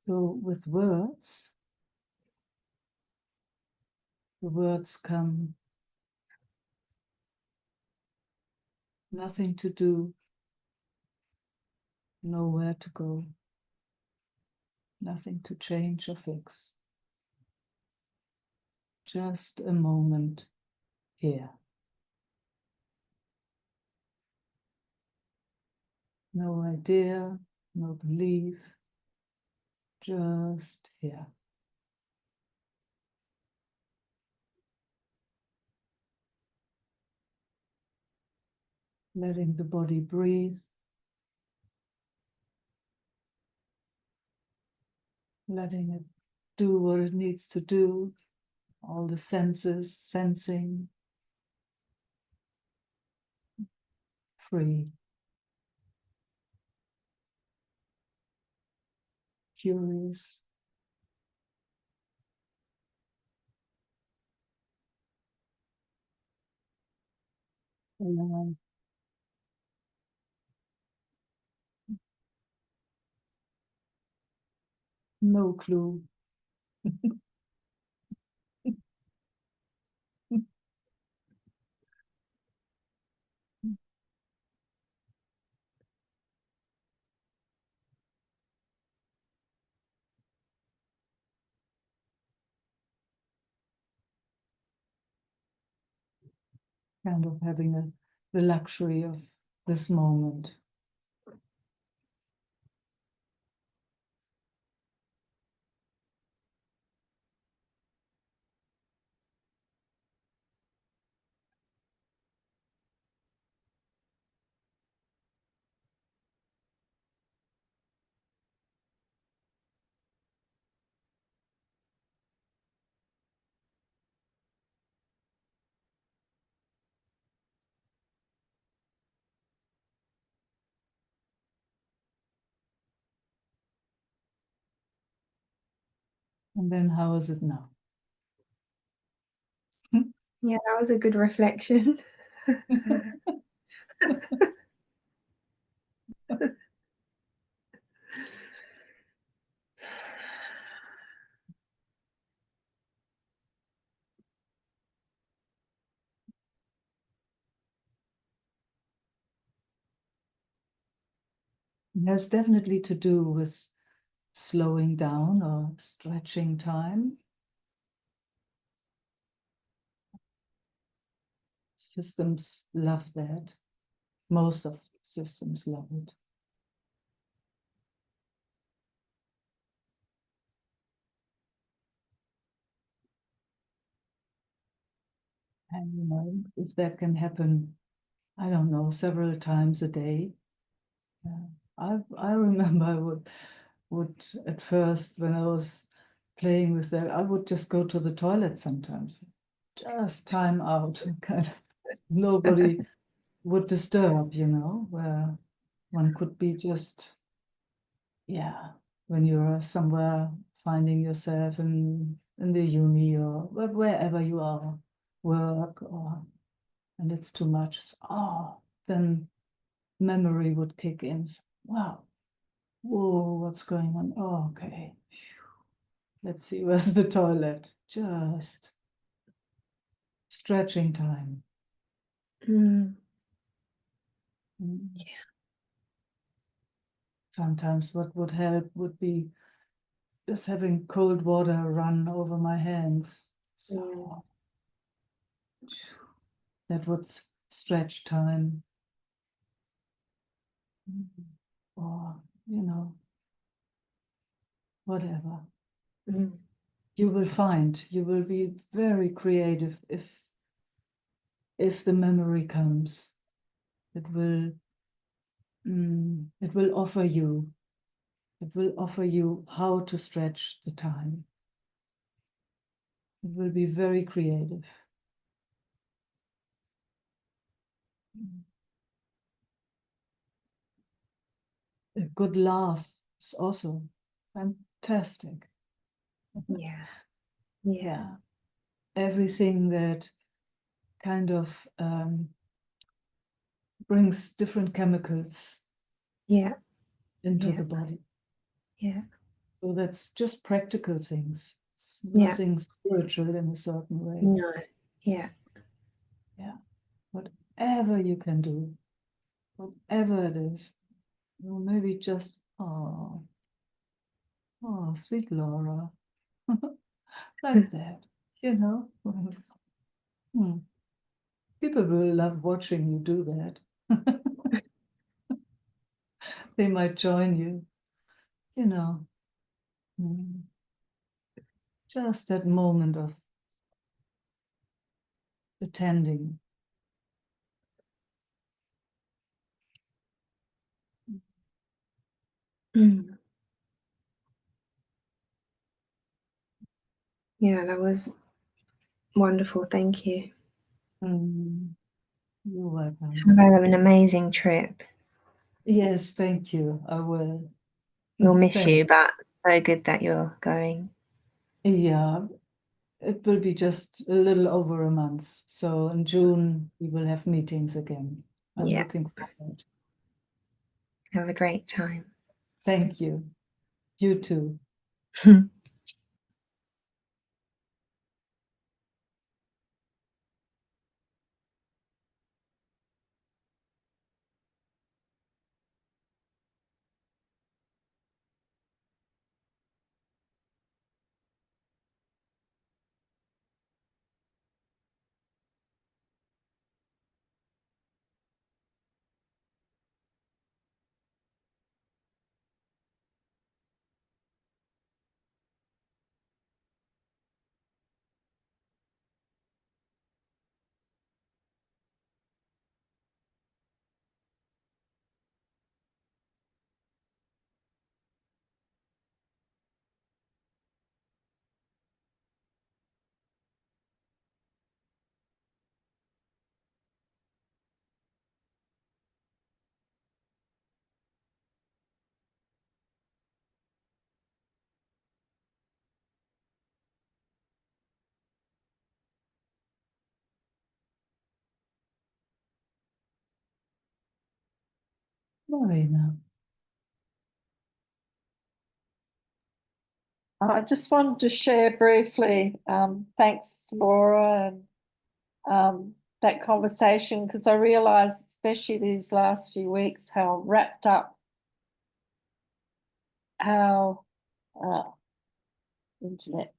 So with words, the words come, nothing to do, nowhere to go, nothing to change or fix. Just a moment here. No idea, no belief, just here. Letting the body breathe. Letting it do what it needs to do. All the senses sensing. Free. Curious. Alive. No clue. Kind of having the luxury of this moment. And then how is it now? Yeah, that was a good reflection. It has definitely to do with slowing down or stretching time. Systems love that. Most of systems love it. And you know, if that can happen, I don't know, several times a day. I remember I would at first when I was playing with that, I would just go to the toilet sometimes. Just time out, kind of. Nobody would disturb, you know, where one could be just, yeah, when you're somewhere finding yourself in the uni or wherever you are, work, or and it's too much. So, then memory would kick in. Wow, whoa, what's going on? Oh, okay. Let's see, where's the toilet? Just stretching time. Mm. Mm. Yeah. Sometimes what would help would be just having cold water run over my hands. So that would stretch time. Or, whatever. Mm. You will be very creative if the memory comes. It will offer you. It will offer you how to stretch the time. It will be very creative. A good laugh is also fantastic. Yeah. Yeah. Everything that kind of brings different chemicals Yeah. into Yeah. the body. Yeah. So that's just practical things. It's Yeah. nothing spiritual in a certain way. No. Yeah. Yeah. Whatever you can do, whatever it is. Or maybe just, oh, sweet Laura. Like that, Hmm. People will love watching you do that. They might join you, Hmm. Just that moment of attending. Mm. Yeah, that was wonderful. Thank you. You're welcome. Have an amazing trip. Yes, thank you. I will. We'll miss Thank- you, but so good that you're going. Yeah, it will be just a little over a month. So in June, we will have meetings again. I'm Yeah. looking forward. Have a great time. Thank you. You too. Marina. I just wanted to share briefly, thanks, Laura, and that conversation, because I realised, especially these last few weeks, how wrapped up, how internet.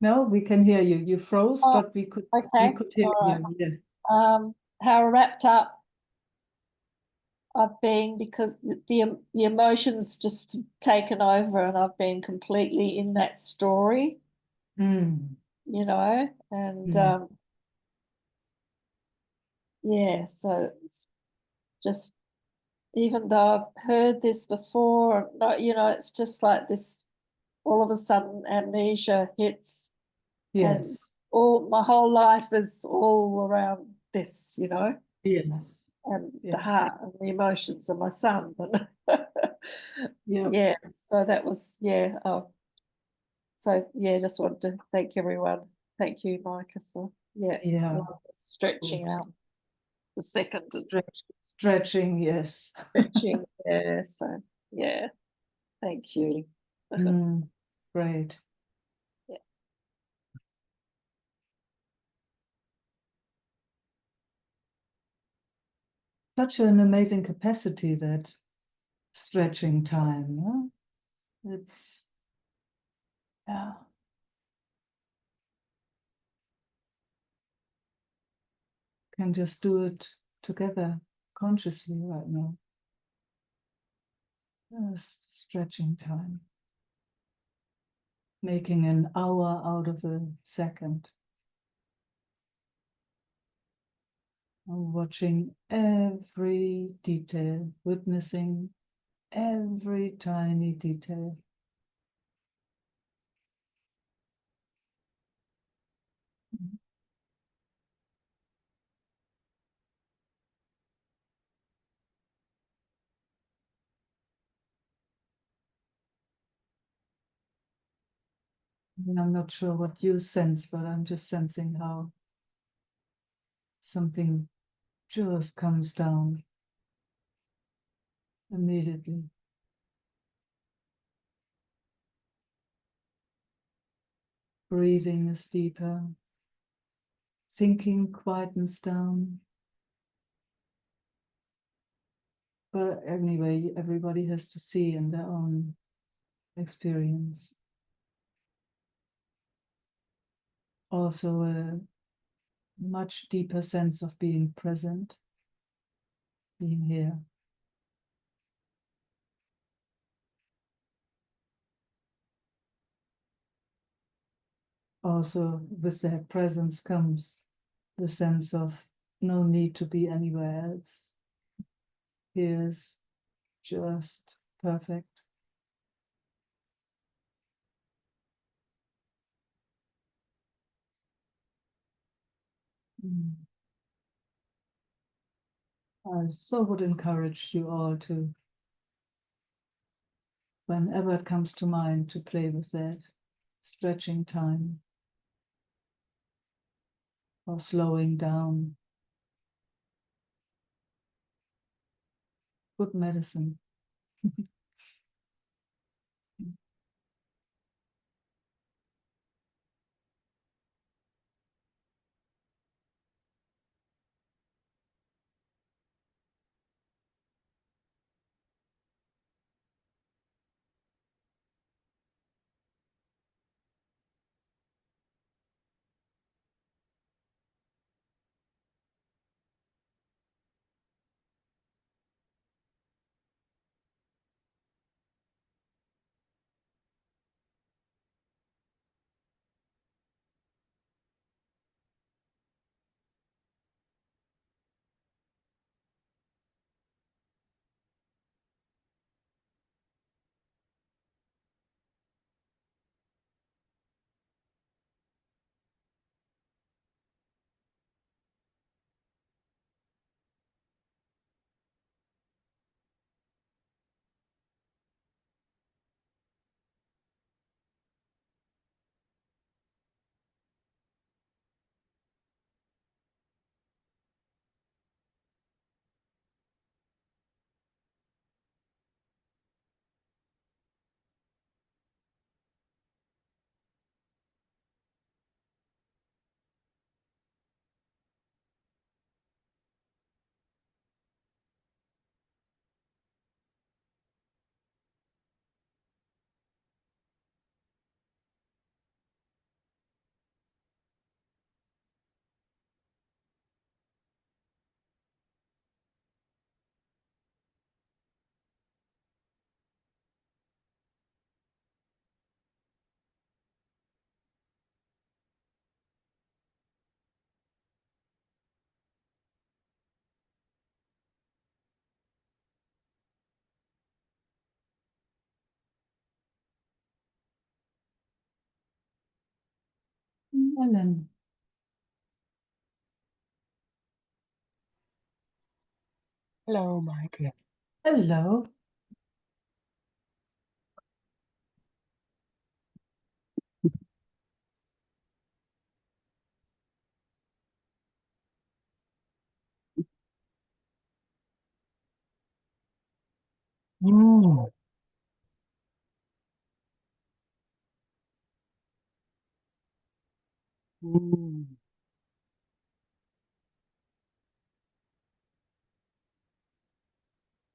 No, we can hear you. You froze, Oh, but we could okay, hear all right. you. Yes. How wrapped up I've been, because the emotions just taken over, and I've been completely in that story, Mm. and Mm. yeah, so it's just, even though I've heard this before, it's just like this, all of a sudden amnesia hits, and Yes. all my whole life is all around this, Yes. and Yeah. the heart and the emotions of my son. And Yeah. yeah, so that was, so yeah, just wanted to thank everyone. Thank you, Micah, for Yeah. stretching out the second and Stretching. Yes. stretching. Yeah, so yeah, thank you. Great. Yeah. such an amazing capacity, that stretching time. Huh? It's, yeah. Can just do it together consciously right now. Stretching time. Making an hour out of a second. Watching every detail, witnessing every tiny detail. And I'm not sure what you sense, but I'm just sensing how something just comes down immediately. Breathing is deeper. Thinking quietens down. But anyway, everybody has to see in their own experience. Also a much deeper sense of being present, being here. Also with their presence comes the sense of no need to be anywhere else. Here's just perfect. I so would encourage you all to, whenever it comes to mind, to play with that stretching time or slowing down. Good medicine. Ellen. Hello, Meike. Hello. Mm, mm,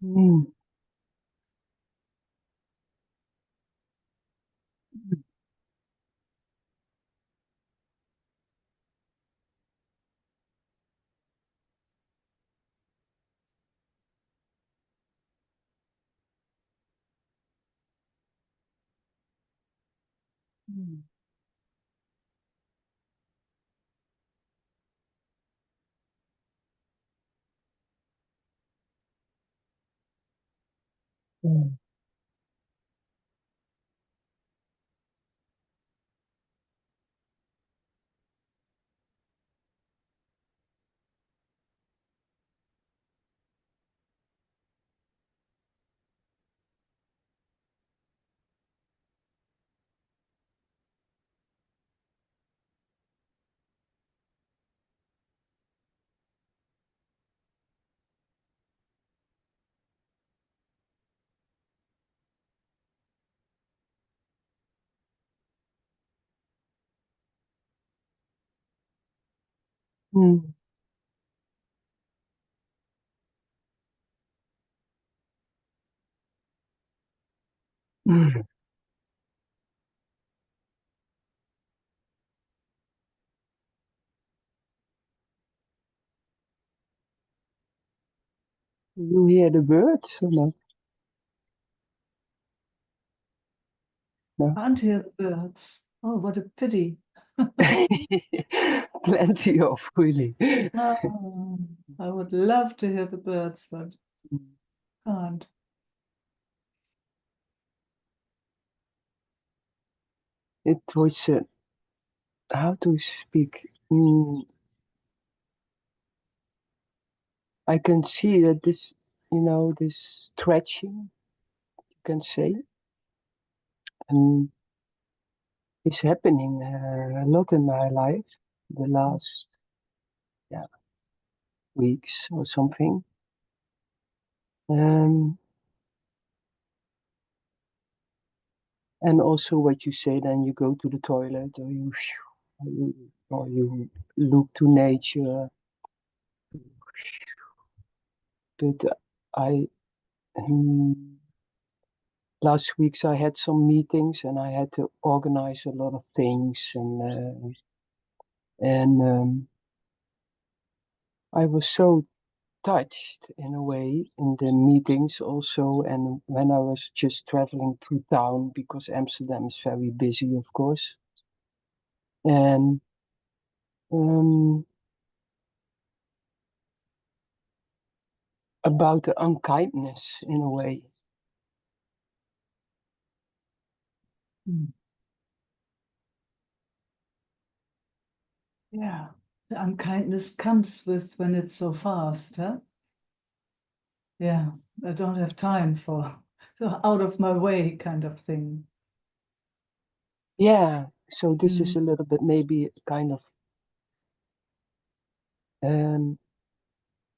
Mm. Mm. Mm. Mm. Mm. You hear the birds or not? No. Can't hear the birds. Oh, what a pity. Plenty of, really. Oh, I would love to hear the birds, but can't. It was, how to speak? I can see that this, this stretching, you can say, is happening a lot in my life the last weeks or something. And also what you say, then you go to the toilet or you look to nature. But I last weeks I had some meetings and I had to organize a lot of things and I was so touched in a way in the meetings also, and when I was just traveling through town because Amsterdam is very busy, of course, and about the unkindness in a way. Mm. Yeah, the unkindness comes with when it's so fast, huh? Yeah, I don't have time for so out of my way kind of thing. Yeah, so this is a little bit maybe kind of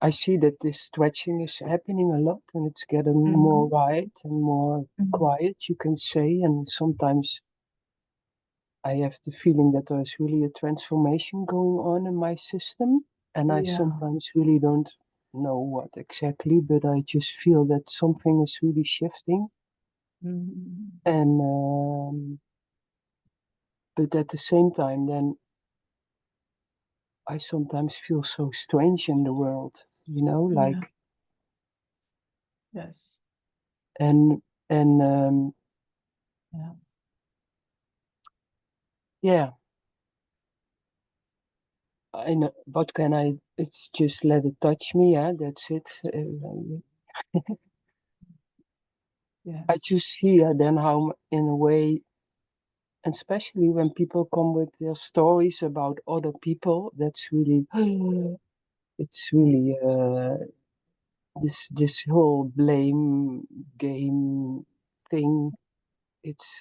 I see that this stretching is happening a lot and it's getting more wide and more quiet, you can say, and sometimes I have the feeling that there's really a transformation going on in my system, and I Yeah. sometimes really don't know what exactly, but I just feel that something is really shifting. And but at the same time, then I sometimes feel so strange in the world, like Yes. and Yeah. yeah. I know, what can I? It's just let it touch me. Yeah, that's it. Yes. I just hear then how, in a way, and especially when people come with their stories about other people, that's really, it's really this whole blame game thing. It's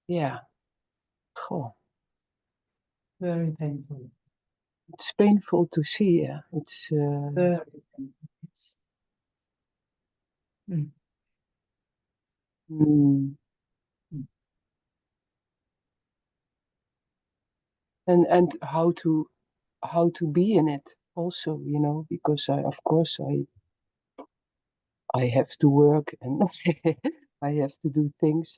yeah, goh, Very painful. it's painful to see. Yeah, it's Very painful. Yes. Mm. mm, Mm. and how to be in it also, because of course I have to work and I have to do things,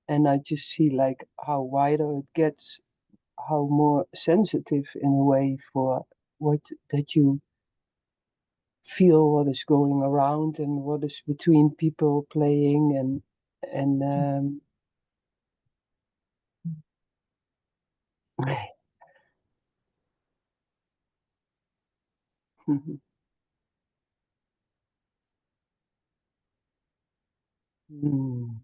and I just see like how wider it gets, how more sensitive in a way for what that you feel, what is going around and what is between people playing, and mm, mm,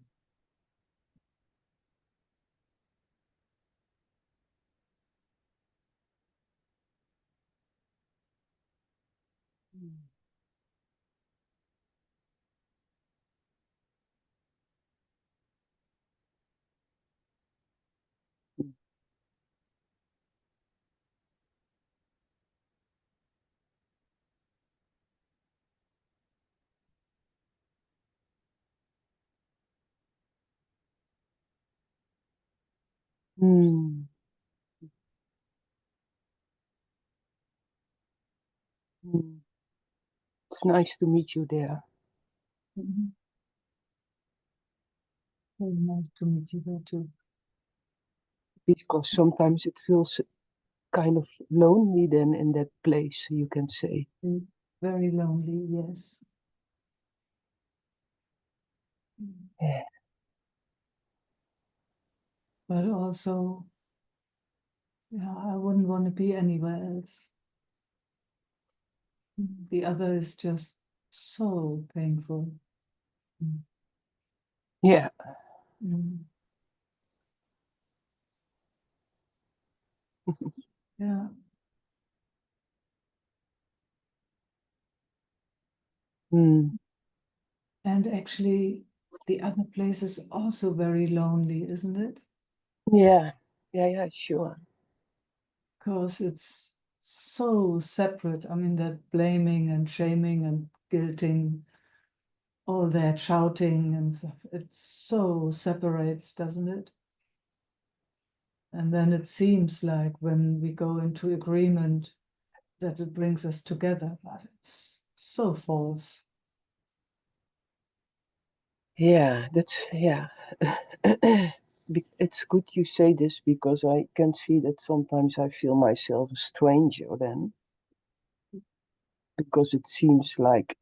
mm. It's nice to meet you there. Mhm. Very nice to meet you there too. Because sometimes it feels kind of lonely then in that place, you can say. Very lonely, yes. Yeah. But also, yeah, I wouldn't want to be anywhere else. The other is just so painful. Yeah. Mm. Yeah. Mm. And actually, the other place is also very lonely, isn't it? Yeah. Yeah, sure. Because it's so separate. I mean, that blaming and shaming and guilting, all that shouting and stuff, it so separates, doesn't it? And then it seems like when we go into agreement that it brings us together, but it's so false. Yeah, yeah. It's good you say this because I can see that sometimes I feel myself a stranger then, because it seems like,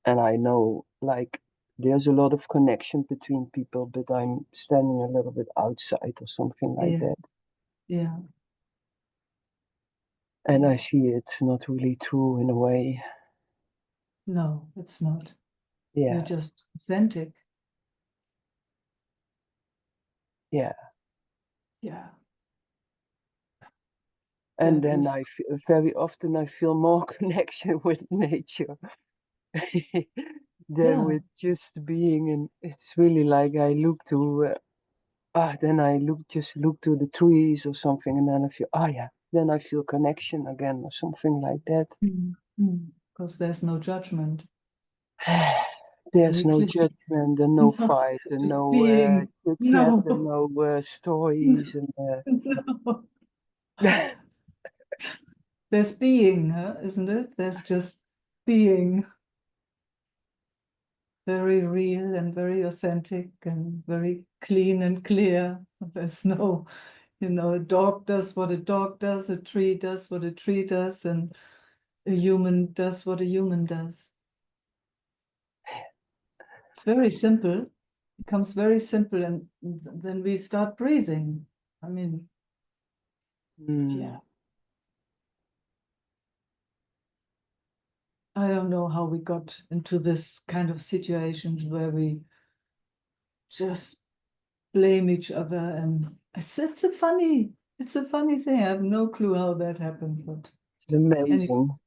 and I know like there's a lot of connection between people, but I'm standing a little bit outside or something like Yeah. that. Yeah. And Yeah. I see it's not really true in a way. No, it's not. Yeah, You're just authentic. yeah. Yeah. And That then is, very often I feel more connection with nature than yeah. with just being. And it's really like I look to, then I just look to the trees or something, and then I feel, yeah, then I feel connection again or something like that. Because there's no judgment. There's Very no clear. judgment and no No, fight and just no being. chit chat and No. no stories and No. There's being, huh? Isn't it? There's just being. Very real and very authentic and very clean and clear. There's no, a dog does what a dog does, a tree does what a tree does, and a human does what a human does. It's very simple. It becomes very simple, and then we start breathing. I mean, yeah. I don't know how we got into this kind of situation where we just blame each other, and it's a funny thing. I have no clue how that happened, but It's amazing.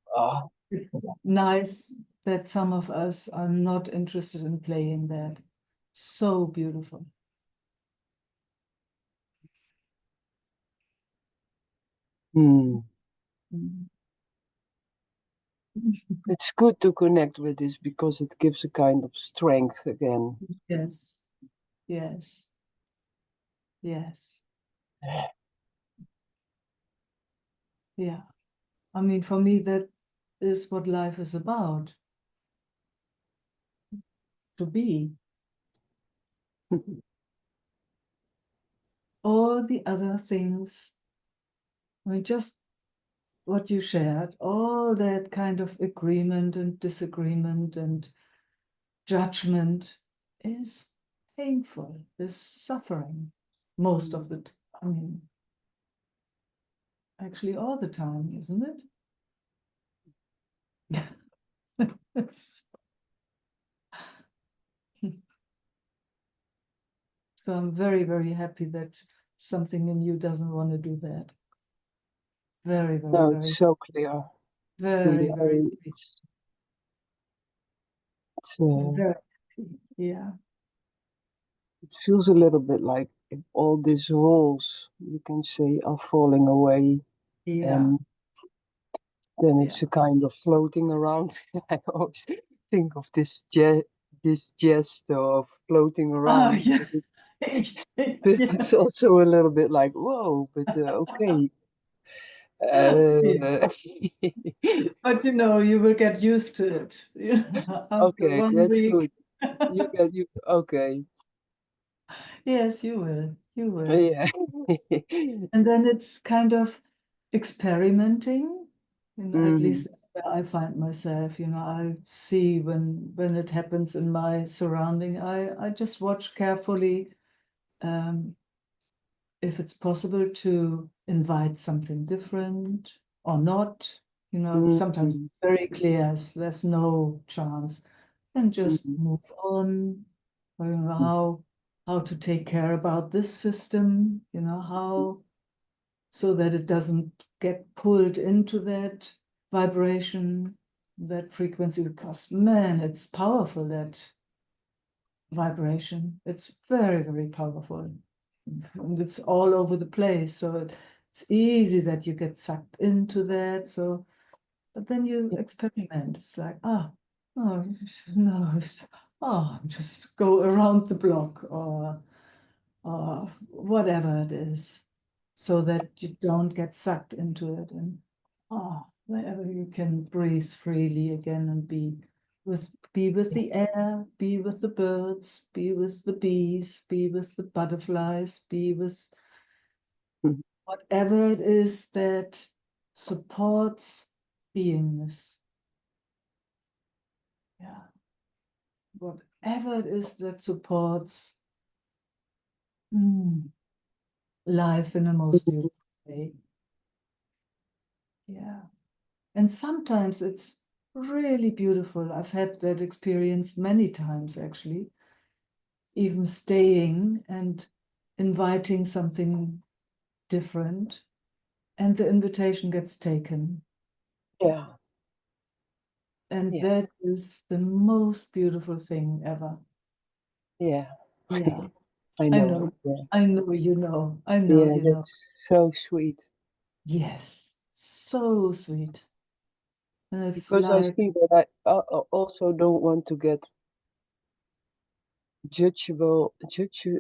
it's nice that some of us are not interested in playing that. So beautiful. Mm. Mm. It's good to connect with this because it gives a kind of strength again. Yes, yes, yes, yeah. I mean, for me, that is what life is about. To be. All the other things, I mean, just what you shared, all that kind of agreement and disagreement and judgment is painful, is suffering most of the I mean, actually all the time, isn't it? It's- So I'm very, very happy that something in you doesn't want to do that. Very, very, No, very, it's so clear. It's really, very, very, it's very happy. Yeah. it feels a little bit like if all these rules, you can say, are falling away, Yeah. and then Yeah. it's a kind of floating around. I always think of this gesture of floating Oh, around, yeah. but Yeah. it's also a little bit like, whoa, but okay. Yeah. But you know, you will get used to it. After Okay, 1 that's week. good. You okay. Yes, you will. You will. Yeah. And then it's kind of experimenting. You know, at Mhm. least that's where I find myself. You know, I see when it happens in my surrounding. I just watch carefully if it's possible to invite something different or not. You know, sometimes Mhm. it's very clear, there's no chance. Then just Mhm. move on. Or, you know, how to take care about this system, you know, how so that it doesn't get pulled into that vibration, that frequency, because man, it's powerful, that vibration. It's very, very powerful. And it's all over the place. So it's easy that you get sucked into that. So, but then you experiment. It's like, oh, no, just go around the block or whatever it is, so that you don't get sucked into it. And wherever you can breathe freely again and be with the air, be with the birds, be with the bees, be with the butterflies, be with Mhm. whatever it is that supports beingness. Yeah. Whatever it is that supports life in a most beautiful way. Yeah. And sometimes it's really beautiful. I've had that experience many times, actually, even staying and inviting something different, and the invitation gets taken. Yeah. And Yeah. that is the most beautiful thing ever. Yeah. Yeah, I I know. know. Yeah. I know you know. I know Yeah, you know. that's so sweet. Yes, so sweet. And it's Because I like, see that I also don't want to get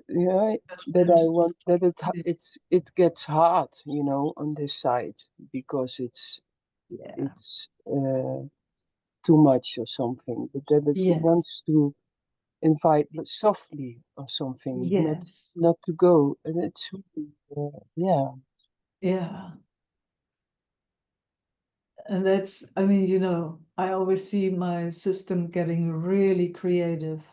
yeah, that I judgment. want that it gets hard, on this side, because Yeah. it's too much or something, but that it Yes. wants to invite softly or something, Yes. not to go, and it's really, yeah. Yeah. And that's, I mean, you know, I always see my system getting really creative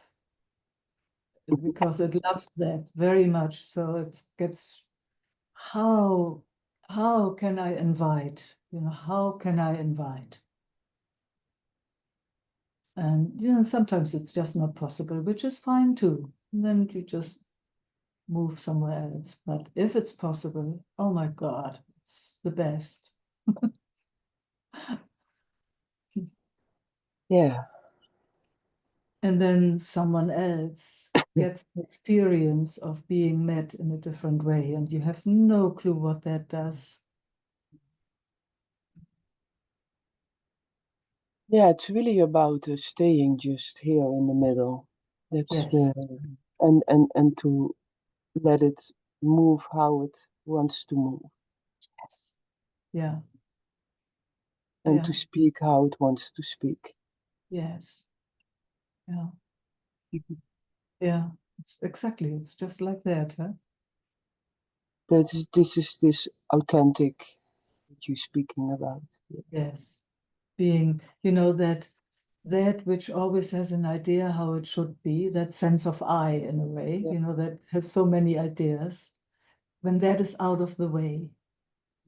because it loves that very much. So it gets, how can I invite? You know, how can I invite? And you know, sometimes it's just not possible, which is fine too. And then you just move somewhere else. But if it's possible, oh my God, it's the best. Yeah. And then someone else gets the experience of being met in a different way, and you have no clue what that does. Yeah, it's really about staying just here in the middle. That's Yes, and to let it move how it wants to move. yes, yeah. and Yeah. to speak how it wants to speak. Yes. Yeah. Yeah. It's exactly. It's just like that, huh? This is this authentic that you're speaking about. Yes. Being, you know, that which always has an idea how it should be, that sense of I in a way, Yeah. you know, that has so many ideas. When that is out of the way,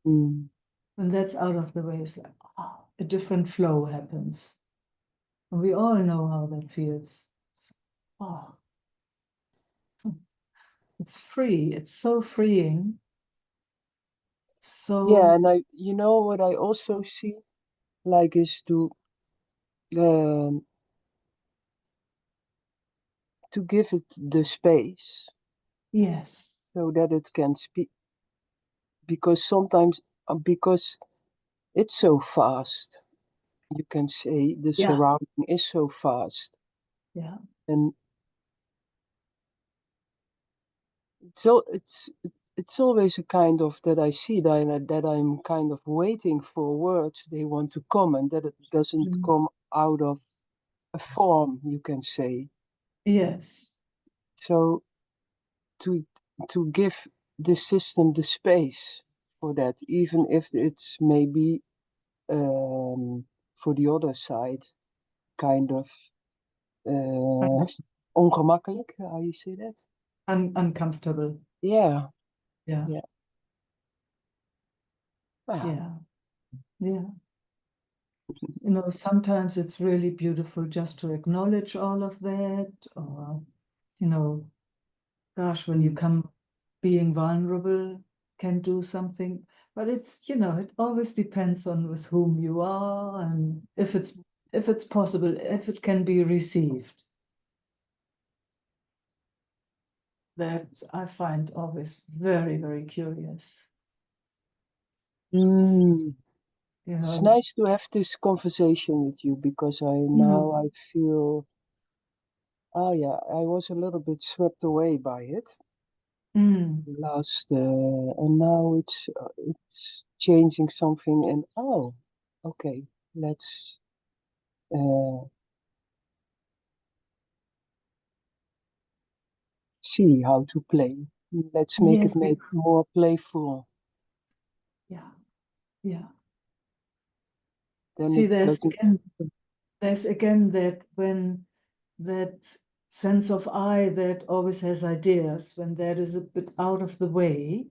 Mm. when that's out of the way, it's like, oh, a different flow happens. And we all know how that feels. Oh, it's free. It's so freeing. So, Yeah, and you know what I also see, like, is um, to give it the space yes. so that it can speak. Because sometimes, because it's so fast, you can say the Yeah. surrounding is so fast, Yeah. and it's always a kind of that I see that I'm kind of waiting for words they want to come, and that it doesn't Mm. come out of a form, you can say. Yes. So to give the system the space for that, even if it's maybe for the other side kind of ongemakkelijk, how you say that? Uncomfortable. Yeah, Yeah. yeah. Wow. Yeah. Yeah. You know, sometimes it's really beautiful just to acknowledge all of that, or, you know, gosh, when you come being vulnerable can do something. But it's, you know, it always depends on with whom you are and if it's possible, if it can be received. That I find always very, very curious. Mm. You It's know, nice to have this conversation with you because now I feel, oh yeah, I was a little bit swept away by it last, and now it's changing something, and oh, okay, let's see how to play. Let's make yes, it more playful. yeah, yeah. Then See, it doesn't. there's again that when that sense of I that always has ideas, when that is a bit out of the way,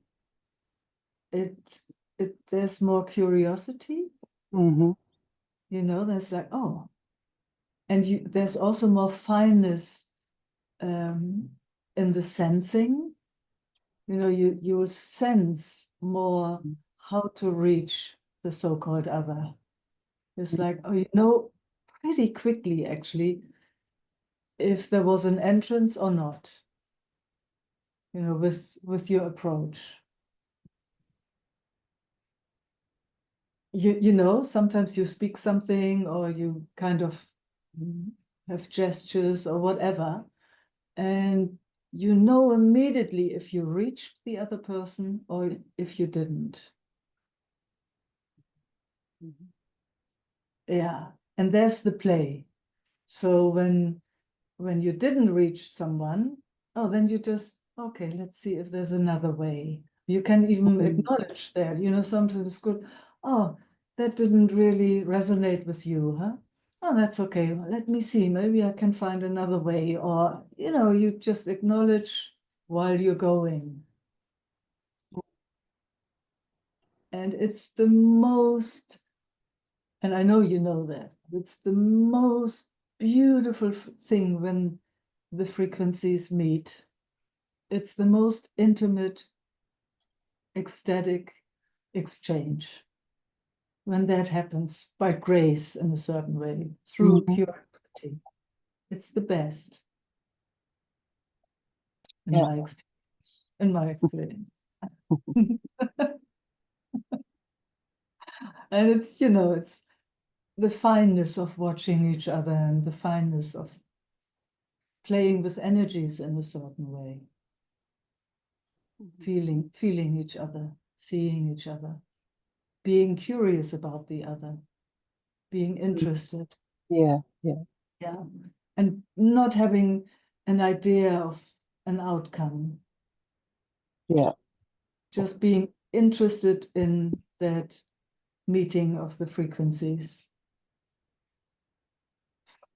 there's more curiosity. Mm-hmm. You know, there's like, oh, and there's also more fineness in the sensing. You know, you'll sense more how to reach the so-called other. It's like, oh, you know, pretty quickly actually, if there was an entrance or not, you know, with your approach. You know, sometimes you speak something or you kind of have gestures or whatever, and you know immediately if you reached the other person or if you didn't. Yeah, and there's the play. So when you didn't reach someone, oh, then you just, okay, let's see if there's another way. You can even acknowledge that, you know, sometimes it's good. Oh, that didn't really resonate with you, huh? Oh, that's okay. Well, let me see. Maybe I can find another way. Or, you know, you just acknowledge while you're going. And it's the most, and I know you know that, it's the most beautiful thing when the frequencies meet. It's the most intimate, ecstatic exchange when that happens by grace in a certain way, through curiosity. It's the best in Yeah. my experience. In my experience. And it's, you know, it's the fineness of watching each other and the fineness of playing with energies in a certain way. Feeling each other, seeing each other, being curious about the other. being interested. Yeah, yeah, Yeah. And not having an idea of an outcome, yeah. just being interested in that meeting of the frequencies.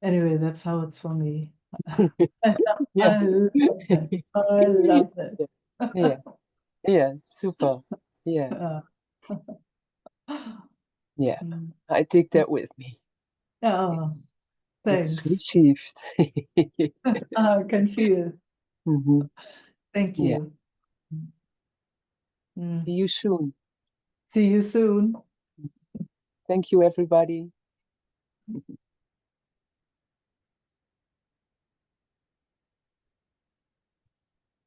Anyway, that's how it's for me. I Yes. love it. I love it. Yeah, yeah, super. Yeah, yeah. Mm. I take that with me. Oh, It's thanks. received. I can feel. Hmm. Thank Yeah. you. Mm. See you soon. See you soon. Thank you, everybody.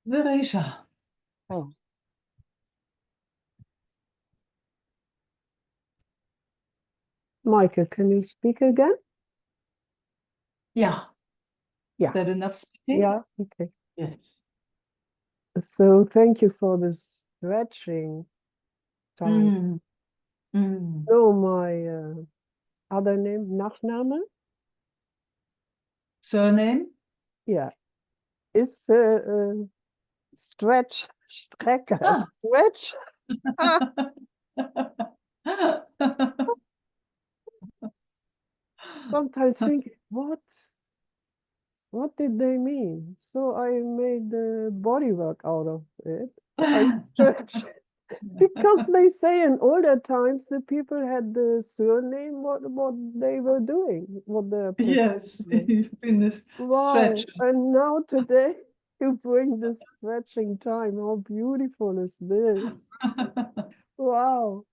Vereja. Oh, Meike, can you speak again? Yeah. Is Yeah. that enough speaking? Yeah, okay. Yes. So thank you for the stretching time. Mm. Mm. No, my other name, Nachname? Surname? Yeah. Is stretch, Strecker, Ah. stretch. Sometimes think, what did they mean? So I made the body work out of it. I stretch. Because they say in older times the people had the surname what they were doing, what their Yes, profession was. you've been a Wow. stretch. And now today you bring the stretching time. How beautiful is this? Wow.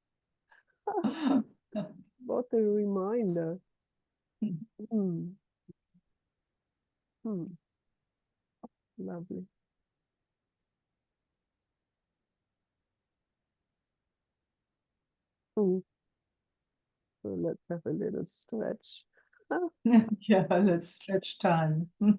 What a reminder. Hmm. Hmm. Lovely. Hmm. So let's have a little stretch. Yeah, let's stretch time. Hmm.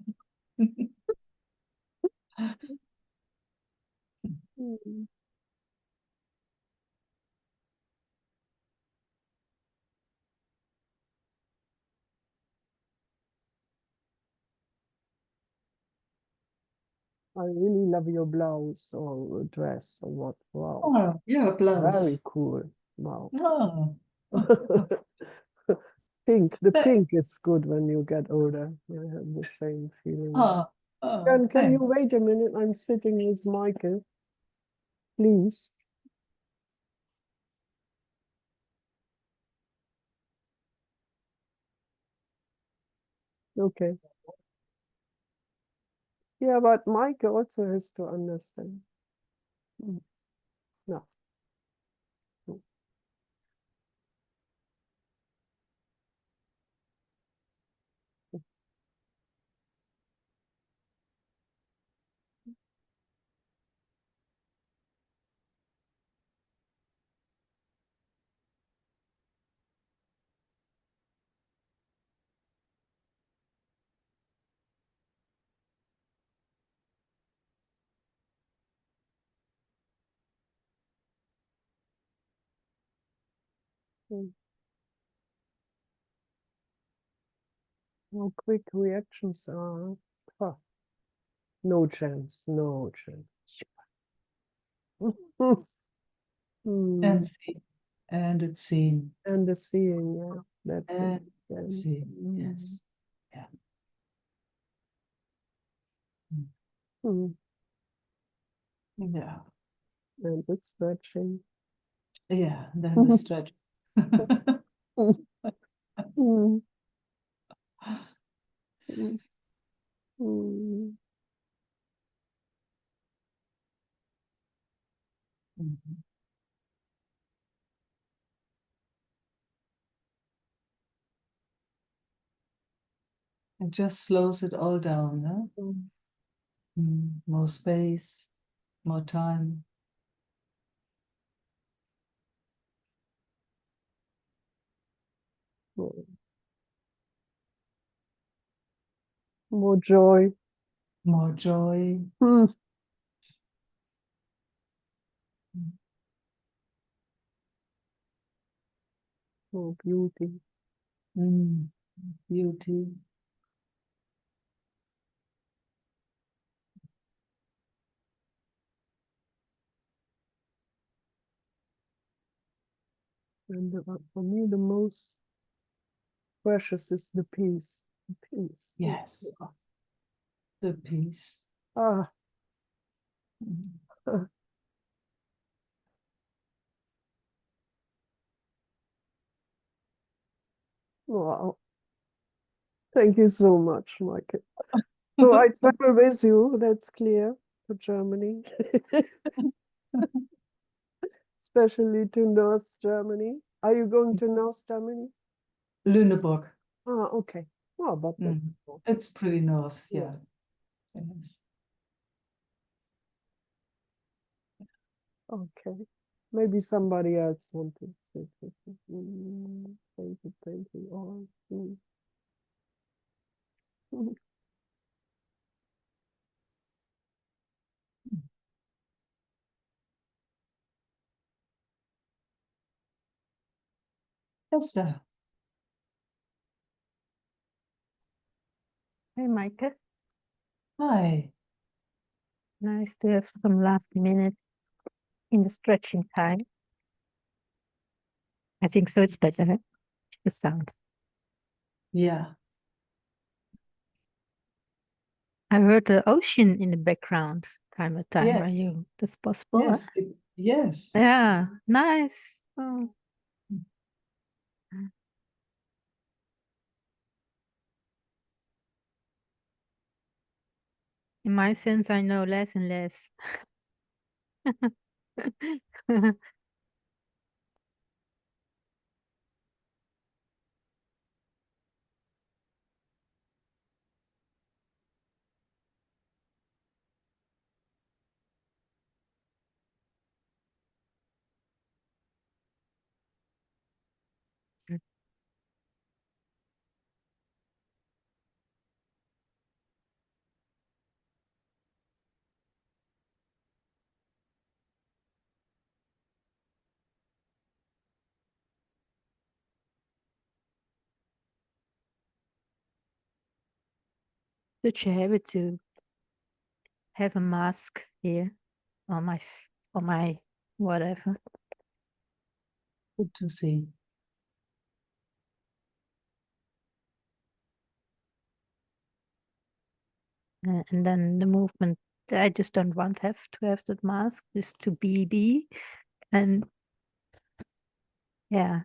I really love your blouse or dress or what. Wow. Oh, yeah, blouse. Very cool. Wow. Oh, Pink. The thanks. pink is good when you get older. I have the same feeling. Oh, Can you thanks. wait a minute? I'm sitting with Michael. Please. Okay. Yeah, but Michael also has to understand. Mm. No. Mm. Mm. How quick reactions are. Huh. No chance. No chance. And Mm. see. And it's seen. And the seeing, yeah. That's it. And Then. see. Mm. Yes. Yeah. Mm. Yeah. And it's stretching. Yeah. Then the stretch. Mm. Mm. Mm. Mhm. It just slows it all down, huh? Mm. More space, more time. More joy. More joy. Mm. More beauty. Beauty. And for me, the most precious is the peace. The peace. Yes. The peace. Ah, wow. Thank you so much, Meike. So I travel with you, that's clear, to Germany. Especially to North Germany. Are you going to North Germany? Lüneburg. Ah, okay. Oh, but that's cool. It's pretty north, Yeah. yeah. Yes. Okay. Maybe somebody else wanted to. Thank you all. Esther. Hey, Meike. Hi. Nice to have some last minutes in the stretching time. I think so it's better, huh? The sound. Yeah. I heard the ocean in the background time to time. Are Yes. you? That's possible, huh? Yes. Yes. Yeah, nice. Oh. In my sense, I know less and less. Such a habit to have a mask here on my whatever. Good to see. And then the movement, I just don't want have to have that mask, just to be. And yeah.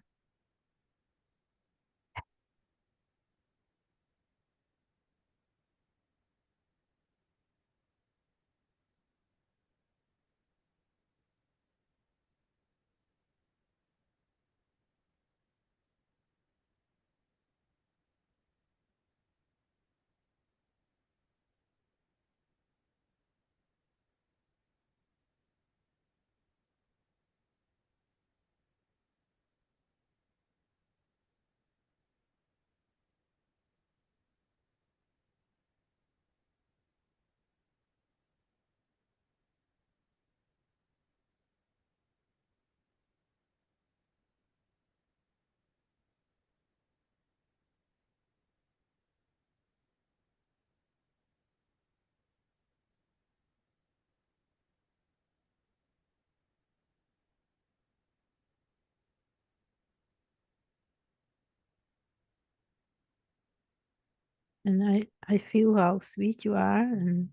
And I feel how sweet you are and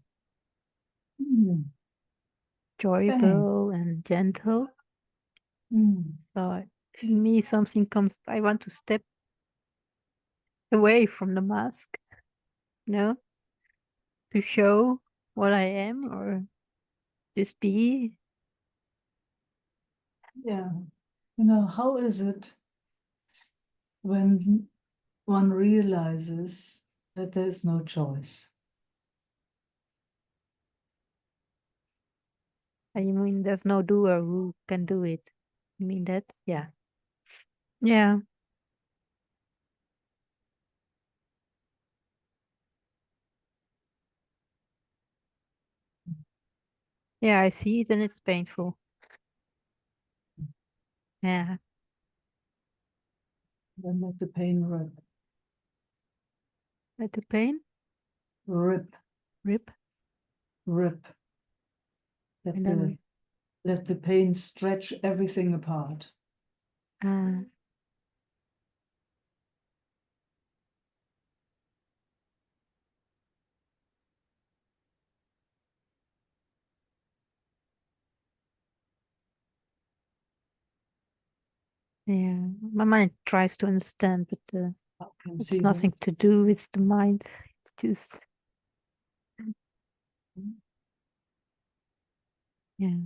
enjoyable and gentle. So in me something comes, I want to step away from the mask, to show what I am or just be. Yeah. How is it when one realizes that there's no choice? I mean, there's no doer who can do it. You mean that? Yeah. Yeah. Yeah, I see it and it's painful. Yeah. Then let the pain Let the pain rip, rip, rip. Let and then let the pain stretch everything apart. yeah, my mind tries to understand, but I can it's see nothing that. to do with the mind. It's just yeah.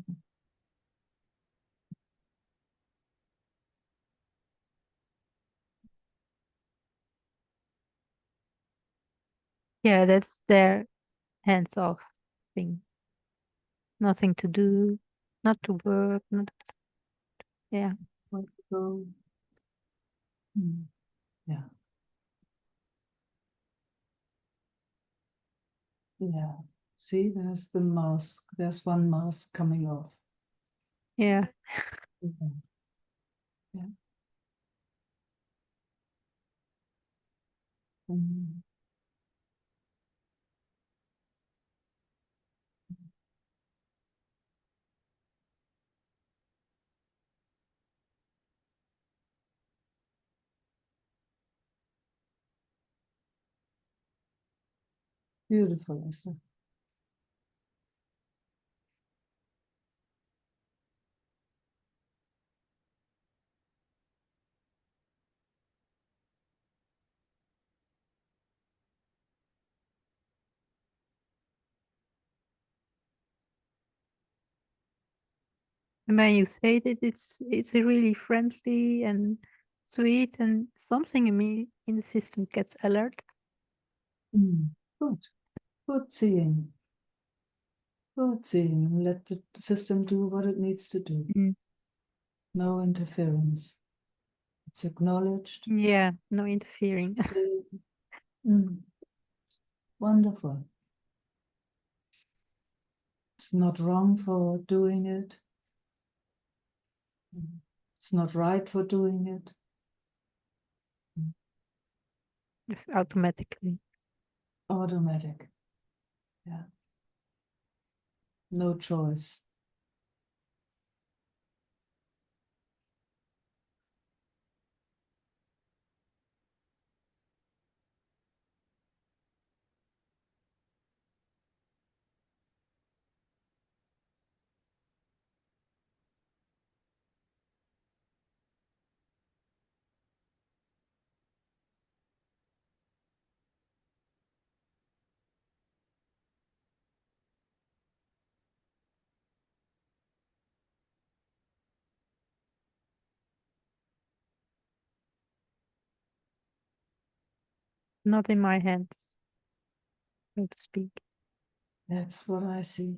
Yeah, that's their hands off thing. Nothing to do, not to work, not yeah. So, yeah. Yeah. See, there's the mask. There's one mask coming off. Yeah. Mhm. Yeah. Mhm. Beautiful, Esther. And when you say that it's a really friendly and sweet, and something in me in the system gets alert. Good. Good seeing. Good seeing. Let the system do what it needs to do. No interference. It's acknowledged. Yeah, no interfering. Wonderful. It's not wrong for doing it. It's not right for doing it. Just automatically. Automatic. Yeah. No choice. Not in my hands, so to speak. That's what I see.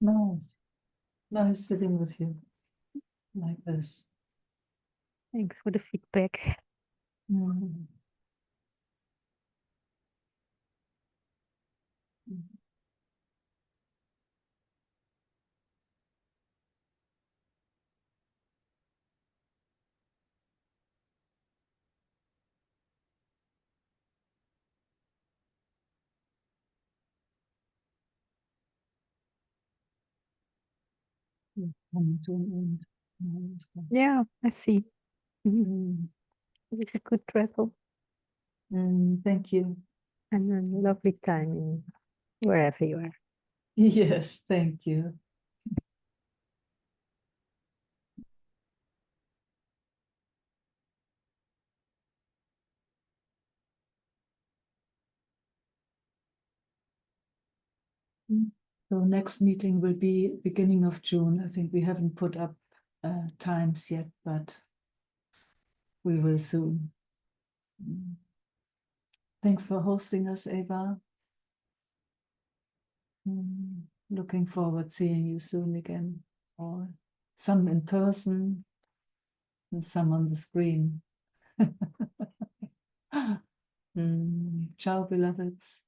Nice. Nice sitting with you like this. Thanks for the feedback. Mm. Coming to an end. Nice. Yeah, I see. Mm. It was a good travel Thank you. and a lovely time in wherever you are. Yes, thank you. So next meeting will be beginning of June. I think we haven't put up times yet, but we will soon. Thanks for hosting us, Eva. Looking forward seeing you soon again, or some in person and some on the screen. Ciao, beloveds.